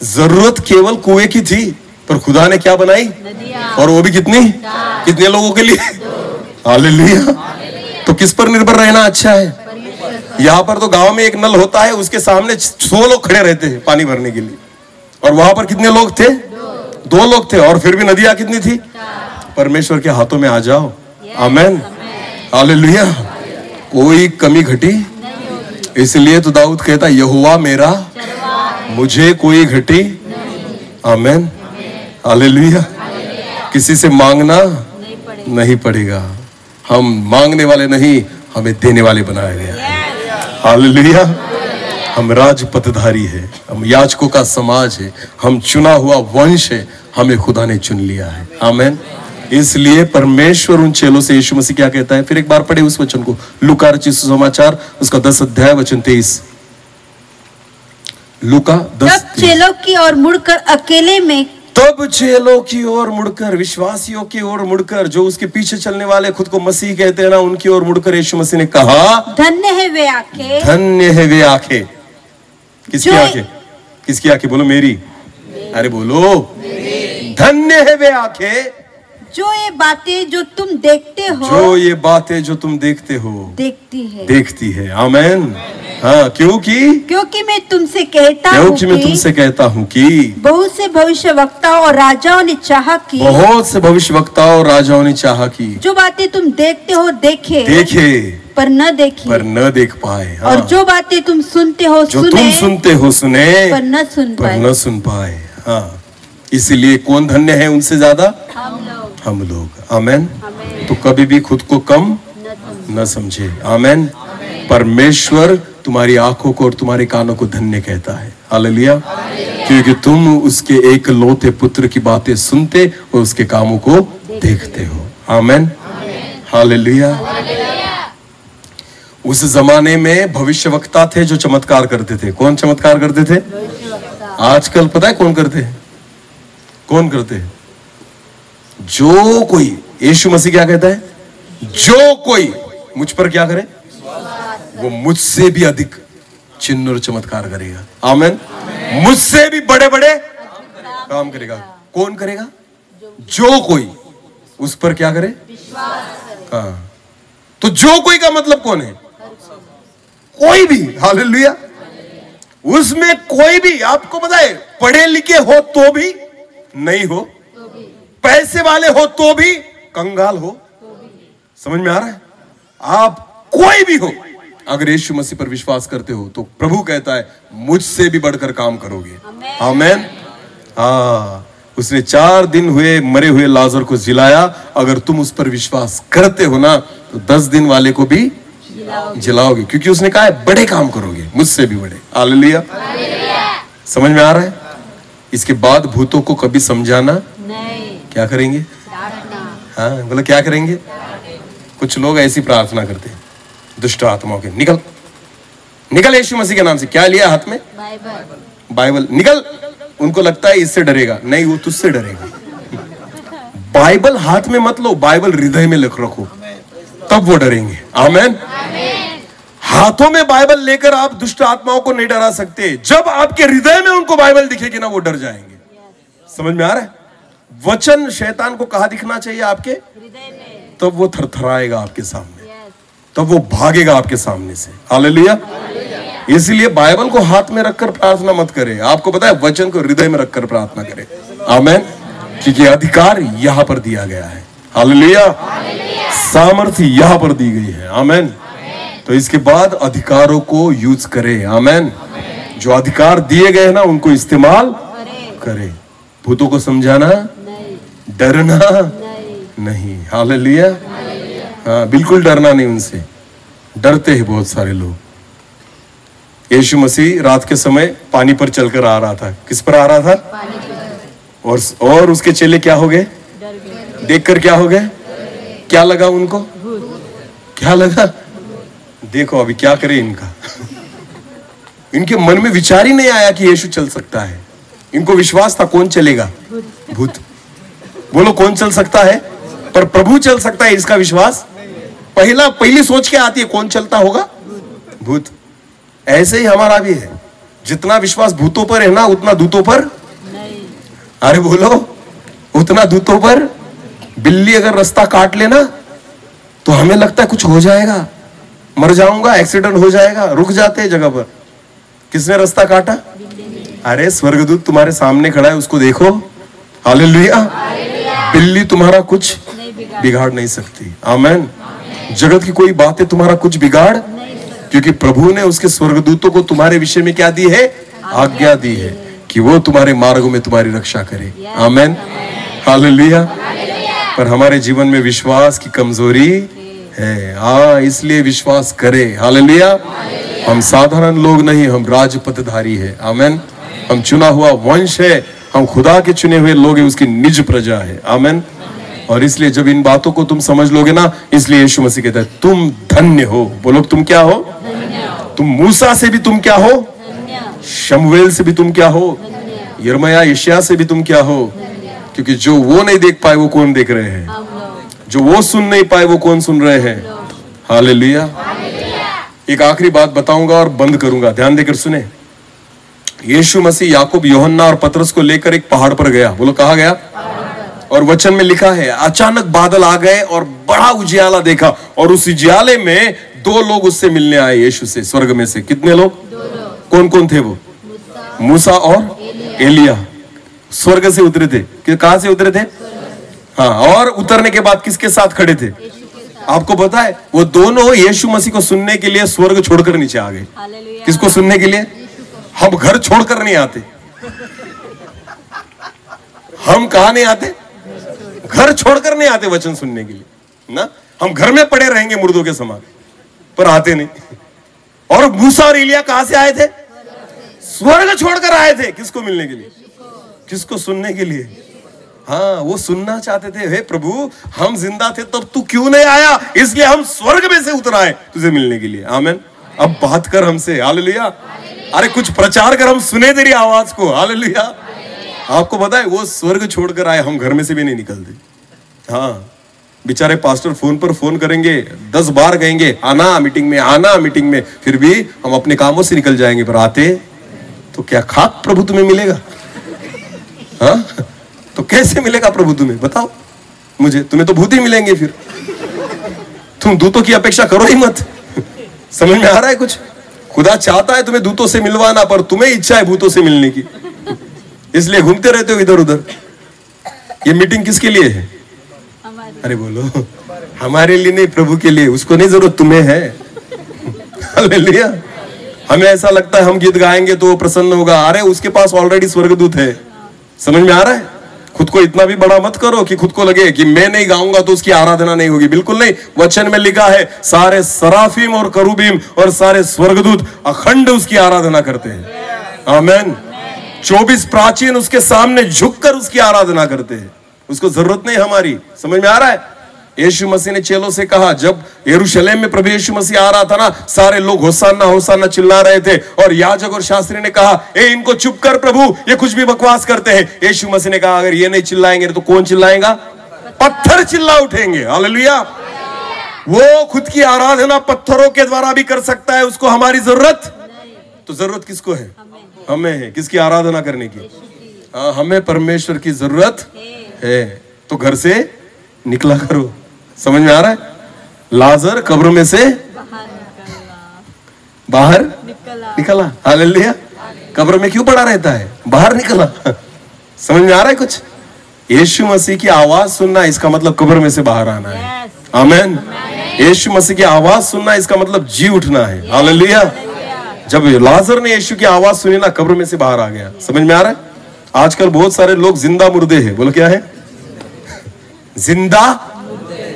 जरूरत केवल कुएं की थी, पर खुदा ने क्या बनाई, और वो भी कितने लोगों के लिए। हालेलुया। तो किस पर निर्भर रहना अच्छा है। यहाँ पर तो गांव में एक नल होता है, उसके सामने 100 लोग खड़े रहते हैं पानी भरने के लिए, और वहां पर कितने लोग थे, 2 लोग थे, और फिर भी नदियां कितनी थी। परमेश्वर के हाथों में आ जाओ। आमेन। हालेलुया। कोई कमी घटी। इसलिए तो दाऊद कहता यहोवा मेरा, मुझे कोई घटी। आमेन। हालेलुया। किसी से मांगना नहीं पड़ेगा। हम मांगने वाले नहीं, हमें देने वाले बनाया गया है। हालेलुया। हम राजपथधारी है, हम याजकों का समाज है, हम चुना हुआ वंश है, हमें खुदा ने चुन लिया है। आमेन। इसलिए परमेश्वर उन चेलों से, यीशु मसीह क्या कहता है, फिर एक बार पढ़े उस वचन को, लूका रचित सुसमाचार उसका 10 अध्याय वचन 23। लूका 10। तब चेलों की ओर मुड़कर अकेले में, तब चेलों की ओर मुड़कर, विश्वासियों की ओर मुड़कर, जो उसके पीछे चलने वाले खुद को मसीह कहते हैं ना, उनकी ओर मुड़कर यीशु मसीह ने कहा धन्य है वे आंखें, धन्य है वे आंखें। किसकी आंखें, किसकी आंखें, बोलो मेरी। अरे बोलो, धन्य है वे आंखें जो ये बातें जो तुम देखते हो, जो ये बातें जो तुम देखते हो, देखती है। आमेन। हाँ, क्योंकि मैं तुमसे कहता हूँ, क्योंकि मैं तुमसे कहता हूँ कि बहुत से भविष्यवक्ताओं और राजाओं ने चाहा कि, बहुत से भविष्यवक्ताओं और राजाओं ने चाहा कि जो बातें तुम देखते हो देखे पर न देख पाए। हाँ। और जो बातें तुम सुनते हो सुने पर न सुन पाए। हाँ। इसलिए कौन धन्य है उनसे ज्यादा, हम लोग। आमेन। तो कभी भी खुद को कम न समझे। आमेन। परमेश्वर तुम्हारी आंखों को और तुम्हारे कानों को धन्य कहता है। हालेलुया। क्योंकि तुम उसके एक लौते पुत्र की बातें सुनते और उसके कामों को देखते हो। आमेन। हालेलुया। उस जमाने में भविष्यवक्ता थे जो चमत्कार करते थे। कौन चमत्कार करते थे? आजकल पता है कौन करते हैं? कौन करते हैं? जो कोई, यीशु मसीह क्या कहता है? जो कोई मुझ पर क्या करे, वो मुझसे भी अधिक चिन्ह और चमत्कार करेगा। आमेन। मुझसे भी बड़े बड़े काम करेगा। कौन करेगा? जो कोई उस पर क्या करे, हाँ। तो जो कोई का मतलब कौन है? कोई भी, हालेलुया, उसमें कोई भी, आपको पता है, पढ़े लिखे हो तो भी नहीं हो, पैसे वाले हो तो भी, कंगाल हो, समझ में आ रहा है? आप कोई भी हो, अगर यीशु मसीह पर विश्वास करते हो तो प्रभु कहता है मुझसे भी बढ़कर काम करोगे। आमेन। उसने 4 दिन हुए मरे हुए लाजर को जिलाया। अगर तुम उस पर विश्वास करते हो ना तो 10 दिन वाले को भी जिलाओगे, क्योंकि उसने कहा है बड़े काम करोगे, मुझसे भी बड़े। हालेलुया। समझ में आ रहा है? इसके बाद भूतों को कभी समझाना नहीं। क्या करेंगे? हाँ बोलो, क्या करेंगे? कुछ लोग ऐसी प्रार्थना करते हैं, दुष्ट आत्माओं के निकल निकल यीशु मसीह के नाम से। क्या लिया हाथ में? बाइबल। निकल। उनको लगता है इससे डरेगा, नहीं, वो तुझसे डरेगा। बाइबल हाथ में मत लो, बाइबल हृदय में लिख रखो, तब वो डरेंगे। आमेन। हाथों में बाइबल लेकर आप दुष्ट आत्माओं को नहीं डरा सकते। जब आपके हृदय में उनको बाइबल दिखेगी ना, वो डर जाएंगे। समझ में आ रहा है? वचन शैतान को कहां दिखना चाहिए? आपके हृदय में। तब वो थरथराएगा आपके सामने, तब वो भागेगा आपके सामने से। हालेलुया। इसलिए बाइबल को हाथ में रखकर प्रार्थना मत करें। आपको पता है, वचन को हृदय में रखकर प्रार्थना करें। आमेन। क्योंकि अधिकार यहां पर दिया गया है। हालेलुया। सामर्थ्य यहां पर दी गई है। आमेन। तो इसके बाद अधिकारों को यूज करें। आमेन। जो अधिकार दिए गए ना, उनको इस्तेमाल करें। भूतों को समझाना नहीं, डरना नहीं। हालेलुया। हाँ, बिल्कुल डरना नहीं उनसे। डरते हैं बहुत सारे लोग। यीशु मसीह रात के समय पानी पर चलकर आ रहा था। किस पर आ रहा था? पानी पर। और उसके चेले क्या हो गए? देखकर क्या हो गए? क्या लगा उनको? क्या लगा? देखो अभी क्या करे इनका। इनके मन में विचार ही नहीं आया कि यीशु चल सकता है। इनको विश्वास था कौन चलेगा? भूत। बोलो कौन चल सकता है? पर प्रभु चल सकता है, इसका विश्वास पहली सोच क्या आती है? कौन चलता होगा? भूत। ऐसे ही हमारा भी है। जितना विश्वास भूतों पर है ना, उतना दूतों पर नहीं। अरे बोलो, उतना दूतों पर। बिल्ली अगर रास्ता काट लेना तो हमें लगता है कुछ हो जाएगा, मर जाऊंगा, एक्सीडेंट हो जाएगा, रुक जाते हैं जगह पर। किसने रास्ता काटा? अरे स्वर्गदूत तुम्हारे सामने खड़ा है, उसको देखो। हालेलुया। बिल्ली तुम्हारा कुछ बिगाड़ नहीं सकती। आमेन। जगत की कोई बातें तुम्हारा कुछ बिगाड़, क्योंकि प्रभु ने उसके स्वर्गदूतों को तुम्हारे विषय में क्या दी है? आज्ञा दी है कि वो तुम्हारे मार्गों में तुम्हारी रक्षा करे। आमेन। हालेलुया। पर हमारे जीवन में विश्वास की कमजोरी है। इसलिए विश्वास करें। हालेलुया। हम साधारण लोग नहीं, हम राजपथधारी है। आमेन। हम चुना हुआ वंश है, हम खुदा के चुने हुए लोग हैं, उसकी निज प्रजा है। आमेन। और इसलिए जब इन बातों को तुम समझ लोगे ना, इसलिए यीशु मसीह कहता है तुम धन्य हो। बोलो तुम क्या हो? तुम मूसा से भी तुम क्या हो? शमूएल से भी तुम क्या हो? यिर्मयाह यशायाह से भी तुम क्या हो? क्योंकि जो वो नहीं देख पाए वो कौन देख रहे हैं? जो वो सुन नहीं पाए वो कौन सुन रहे हैं? हालेलुया। एक आखिरी बात बताऊंगा और बंद करूंगा, ध्यान देकर सुने। यीशु मसीह याकूब, यूहन्ना और पतरस को लेकर एक पहाड़ पर गया। बोलो कहाँ गया? और वचन में लिखा है अचानक बादल आ गए और बड़ा उजियाला देखा, और उस उजियाले में 2 लोग उससे मिलने आए यीशु से, स्वर्ग में से। कितने लोग? 2 लोग। कौन कौन थे वो? मूसा और एलिया। स्वर्ग से उतरे थे। कहां से उतरे थे? हाँ। और उतरने के बाद किसके साथ खड़े थे? आपको पता है, वो दोनों यीशु मसीह को सुनने के लिए स्वर्ग छोड़कर नीचे आ गए। किसको सुनने के लिए? हम घर छोड़कर नहीं आते। हम कहा नहीं आते? घर छोड़कर नहीं आते वचन सुनने के लिए ना। हम घर में पड़े रहेंगे मुर्दों के समान, पर आते नहीं। और मूसा और एलिया कहां से आए थे? स्वर्ग छोड़कर आए थे। किसको मिलने के लिए? किसको सुनने के लिए? हाँ, वो सुनना चाहते थे, हे प्रभु हम जिंदा थे तब तू क्यों नहीं आया, इसलिए हम स्वर्ग में से उतर आए तुझे मिलने के लिए। आमेन। अब बात कर हमसे। हालेलुया। अरे कुछ प्रचार कर, हम सुने तेरी आवाज को। हालेलुया। आपको पता है वो स्वर्ग छोड़कर आए, हम घर में से भी नहीं निकलते। हाँ, बेचारे पास्टर फोन पर फोन करेंगे, 10 बार कहेंगे आना मीटिंग में, आना मीटिंग में, फिर भी हम अपने कामों से निकल जाएंगे, पर आते तो क्या खाक प्रभु तुम्हें मिलेगा? हाँ, तो कैसे मिलेगा प्रभु तुम्हें? बताओ मुझे। तुम्हें तो भूत ही मिलेंगे। फिर तुम दूतों की अपेक्षा करो ही मत। समझ में आ रहा है कुछ? खुदा चाहता है तुम्हें दूतों से मिलवाना, पर तुम्हें इच्छा है भूतों से मिलने की, इसलिए घूमते रहते हो इधर उधर। ये मीटिंग किसके लिए है? अरे बोलो, हमारे लिए नहीं, प्रभु के लिए। उसको नहीं जरूरत, तुम्हें है। हालेलुया। हमें ऐसा लगता है हम गीत गाएंगे तो वो प्रसन्न होगा। अरे उसके पास ऑलरेडी स्वर्गदूत है। समझ में आ रहा है? खुद को इतना भी बड़ा मत करो कि खुद को लगे कि मैं नहीं गाऊंगा तो उसकी आराधना नहीं होगी। बिल्कुल नहीं। वचन में लिखा है सारे सराफीम और करूबीम और सारे स्वर्गदूत अखंड उसकी आराधना करते हैं। आमीन। 24 प्राचीन उसके सामने झुककर उसकी आराधना करते हैं। उसको जरूरत नहीं हमारी। समझ में आ रहा है? यीशु मसीह ने चेलों से कहा, जब यरूशलेम में प्रभु यीशु मसीह आ रहा था ना, सारे लोग होसाना होसाना चिल्ला रहे थे, और याजक और शास्त्री ने कहा, ए इनको चुप कर प्रभु, ये कुछ भी बकवास करते हैं। यीशु मसीह ने कहा, अगर ये नहीं चिल्लाएंगे तो कौन चिल्लाएगा? पत्थर चिल्ला उठेंगे। हालेलुया। वो खुद की आराधना पत्थरों के द्वारा भी कर सकता है। उसको हमारी जरूरत, तो जरूरत किसको है? हमें है। किसकी आराधना करने की? हाँ, हमें परमेश्वर की जरूरत है। तो घर से निकला करो। समझ में आ रहा है? लाजर कब्र में से बाहर निकला। हालेलुया। कब्र में क्यों पड़ा रहता है? बाहर निकला। समझ में आ रहा है कुछ? यीशु मसीह की आवाज सुनना, इसका मतलब कब्र में से बाहर आना है। आमीन। यीशु मसीह की आवाज सुनना, इसका मतलब जी उठना है। हालेलुया। जब लाजर ने यीशु की आवाज सुनी ना, कब्र में से बाहर आ गया। समझ में आ रहा है? आजकल बहुत सारे लोग जिंदा मुर्दे हैं। बोलो क्या है? जिंदा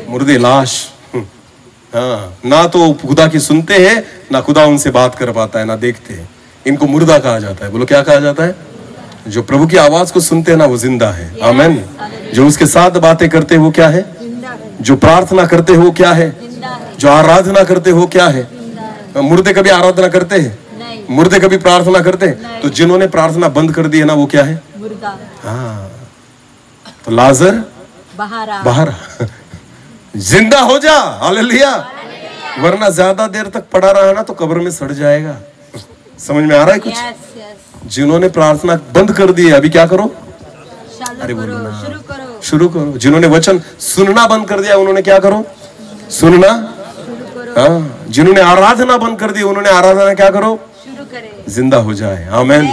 मुर्दे, लाश। हाँ, ना तो खुदा की सुनते हैं, ना खुदा उनसे बात कर पाता है, ना देखते हैं। इनको मुर्दा कहा जाता है। बोलो क्या कहा जाता है? जो प्रभु की आवाज को सुनते हैं ना, वो जिंदा है। आमीन। जो उसके साथ बातें करते हैं वो क्या है? जो प्रार्थना करते हैं वो क्या है? जो आराधना करते हैं वो क्या है? मुर्दे कभी आराधना करते हैं? मुर्दे कभी प्रार्थना करते हैं? तो जिन्होंने प्रार्थना बंद कर दी है ना, वो क्या है? मुर्दा। हाँ, तो लाजर बाहर जिंदा हो जा। हालेलुया। वरना ज्यादा देर तक पड़ा रहा ना तो कब्र में सड़ जाएगा। समझ में आ रहा है कुछ? जिन्होंने प्रार्थना बंद कर दी है, अभी क्या करो? अरे बोलो ना, शुरू करो। जिन्होंने वचन सुनना बंद कर दिया, उन्होंने क्या करो? सुनना। हाँ, जिन्होंने आराधना बंद कर दी, उन्होंने आराधना क्या करो? जिंदा हो जाए। आमीन।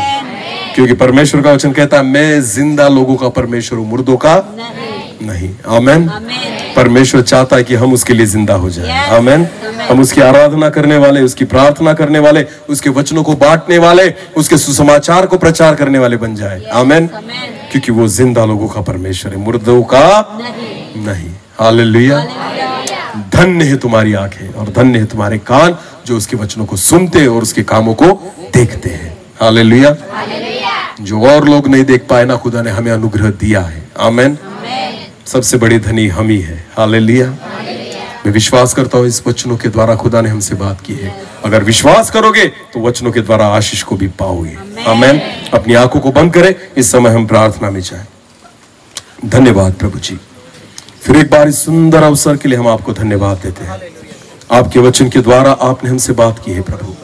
क्योंकि परमेश्वर का वचन कहता है, मैं जिंदा लोगों का परमेश्वर हूं, मुर्दों का नहीं। आमीन। परमेश्वर चाहता है कि हम उसके लिए जिंदा हो जाएं। आमीन। हम उसकी आराधना करने वाले, उसकी प्रार्थना करने वाले, उसके वचनों को बांटने वाले, उसके सुसमाचार को प्रचार करने वाले बन जाए। आमीन। क्योंकि वो जिंदा लोगों का परमेश्वर है, मुर्दों का नहीं। हालेलुया। धन्य है तुम्हारी आंखें और धन्य है तुम्हारे कान, जो उसके वचनों को सुनते और उसके कामों को देखते हैं। हालेलुया। जो और लोग नहीं देख पाए ना, खुदा ने हमें अनुग्रह दिया है। आमीन। सबसे बड़ी धनी हम ही है। हालेलुया। मैं विश्वास करता हूँ इस वचनों के द्वारा खुदा ने हमसे बात की है। अगर विश्वास करोगे तो वचनों के द्वारा आशीष को भी पाओगे। आमीन। अपनी आंखों को बंद करें। इस समय हम प्रार्थना में जाएं। धन्यवाद प्रभु जी, फिर एक बार इस सुंदर अवसर के लिए हम आपको धन्यवाद देते हैं। आपके वचन के द्वारा आपने हमसे बात की है प्रभु।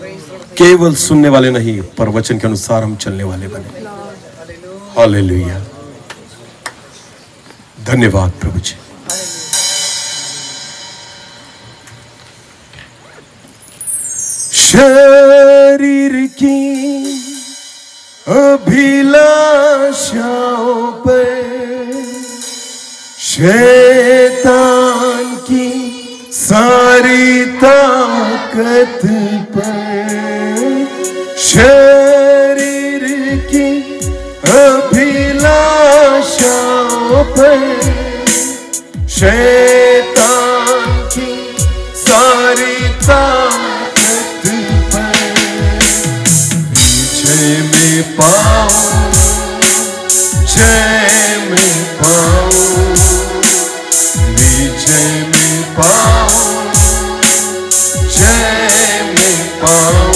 केवल सुनने वाले नहीं, पर वचन के अनुसार हम चलने वाले बने। हालेलुया। धन्यवाद प्रभु जी। शरीर की अभिलाषाओं पर, शैतान की सारी ताकत पर, शरीर की अभिलाषाओं पर, शैतान की सारी ताकत पर विजय में पाऊं, जय में पाऊं, विजय में पाऊं, जय में पाऊं,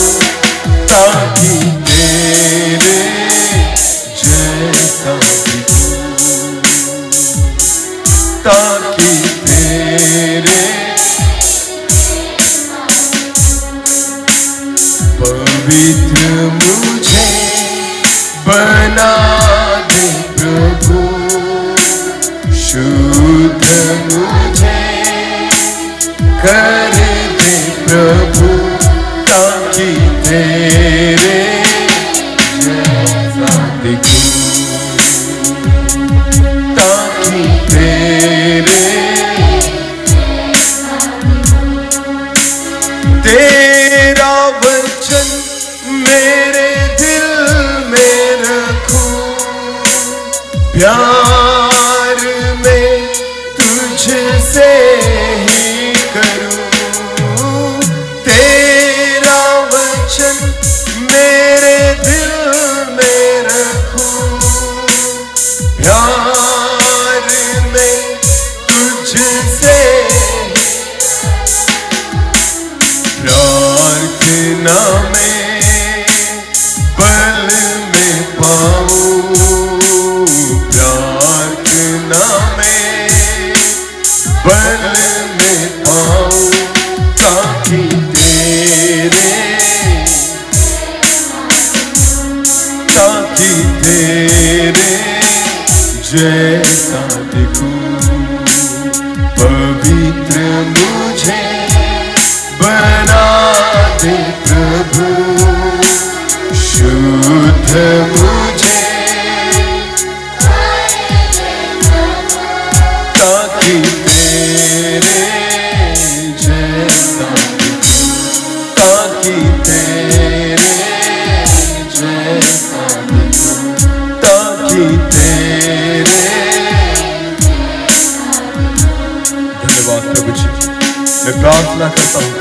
ताकि तेरे जैसा दिखूं, ताकि तेरे पवित्र मुझे बना दे प्रभु, शुद्ध मुझे कर दे प्रभु, ताकि तेरे जैसा दिखूं, ताकि तेरे तेरा वचन मेरे दिल में रखूं, प्यार में तुझसे ही करूं, तेरा वचन मेरे दिल में रखूं, प्यार में तुझसे प्रार्थना में बल में पाऊं, प्रार्थना में बल में पाऊं, ताकि तेरे जैसा दिखूं, पवित्र मुझे बना दे प्रभु, शुद्ध मुझे, ताकि तेरे जैसा दिखूं, ताकि तेरे जैसा दिखूं, ताकि तेरे। धन्यवाद प्रभु जी। मैं प्रार्थना करता हूं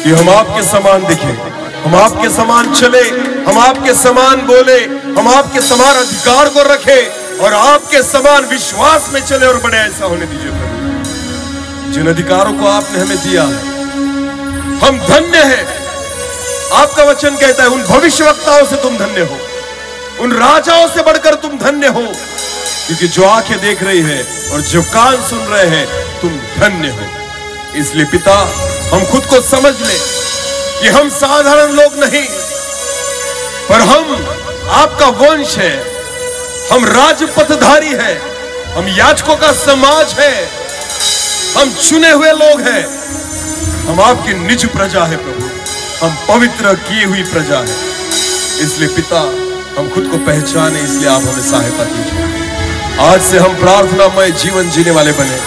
कि हम आपके समान दिखें, हम आपके समान चले, हम आपके समान बोले, हम आपके समान अधिकार को रखें और आपके समान विश्वास में चले और बड़े। ऐसा होने दीजिए प्रभु। जिन अधिकारों को आपने हमें दिया है हम धन्य हैं। आपका वचन कहता है उन भविष्यवक्ताओं से तुम धन्य हो, उन राजाओं से बढ़कर तुम धन्य हो, क्योंकि जो आंखें देख रही है और जो कान सुन रहे हैं तुम धन्य हो। इसलिए पिता हम खुद को समझ ले कि हम साधारण लोग नहीं, पर हम आपका वंश है, हम राजपथधारी हैं, हम याजकों का समाज है, हम चुने हुए लोग हैं, हम आपकी निज प्रजा है प्रभु, हम पवित्र की हुई प्रजा है। इसलिए पिता हम खुद को पहचाने, इसलिए आप हमें सहायता कीजिए। आज से हम प्रार्थनामय जीवन जीने वाले बने,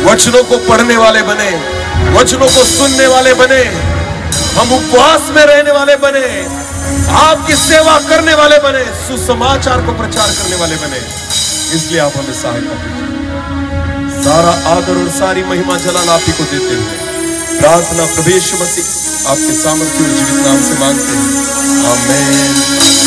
वचनों को पढ़ने वाले बने, वचनों को सुनने वाले बने, हम उपवास में रहने वाले बने, आपकी सेवा करने वाले बने, सुसमाचार को प्रचार करने वाले बने। इसलिए आप हमें सहायता कीजिए। सारा आदर और सारी महिमा जलाल आप ही को देते हुए प्रार्थना प्रभु यीशु मसीह आपके सामर्थ्य और जीवित नाम से मांगते हैं, आमीन।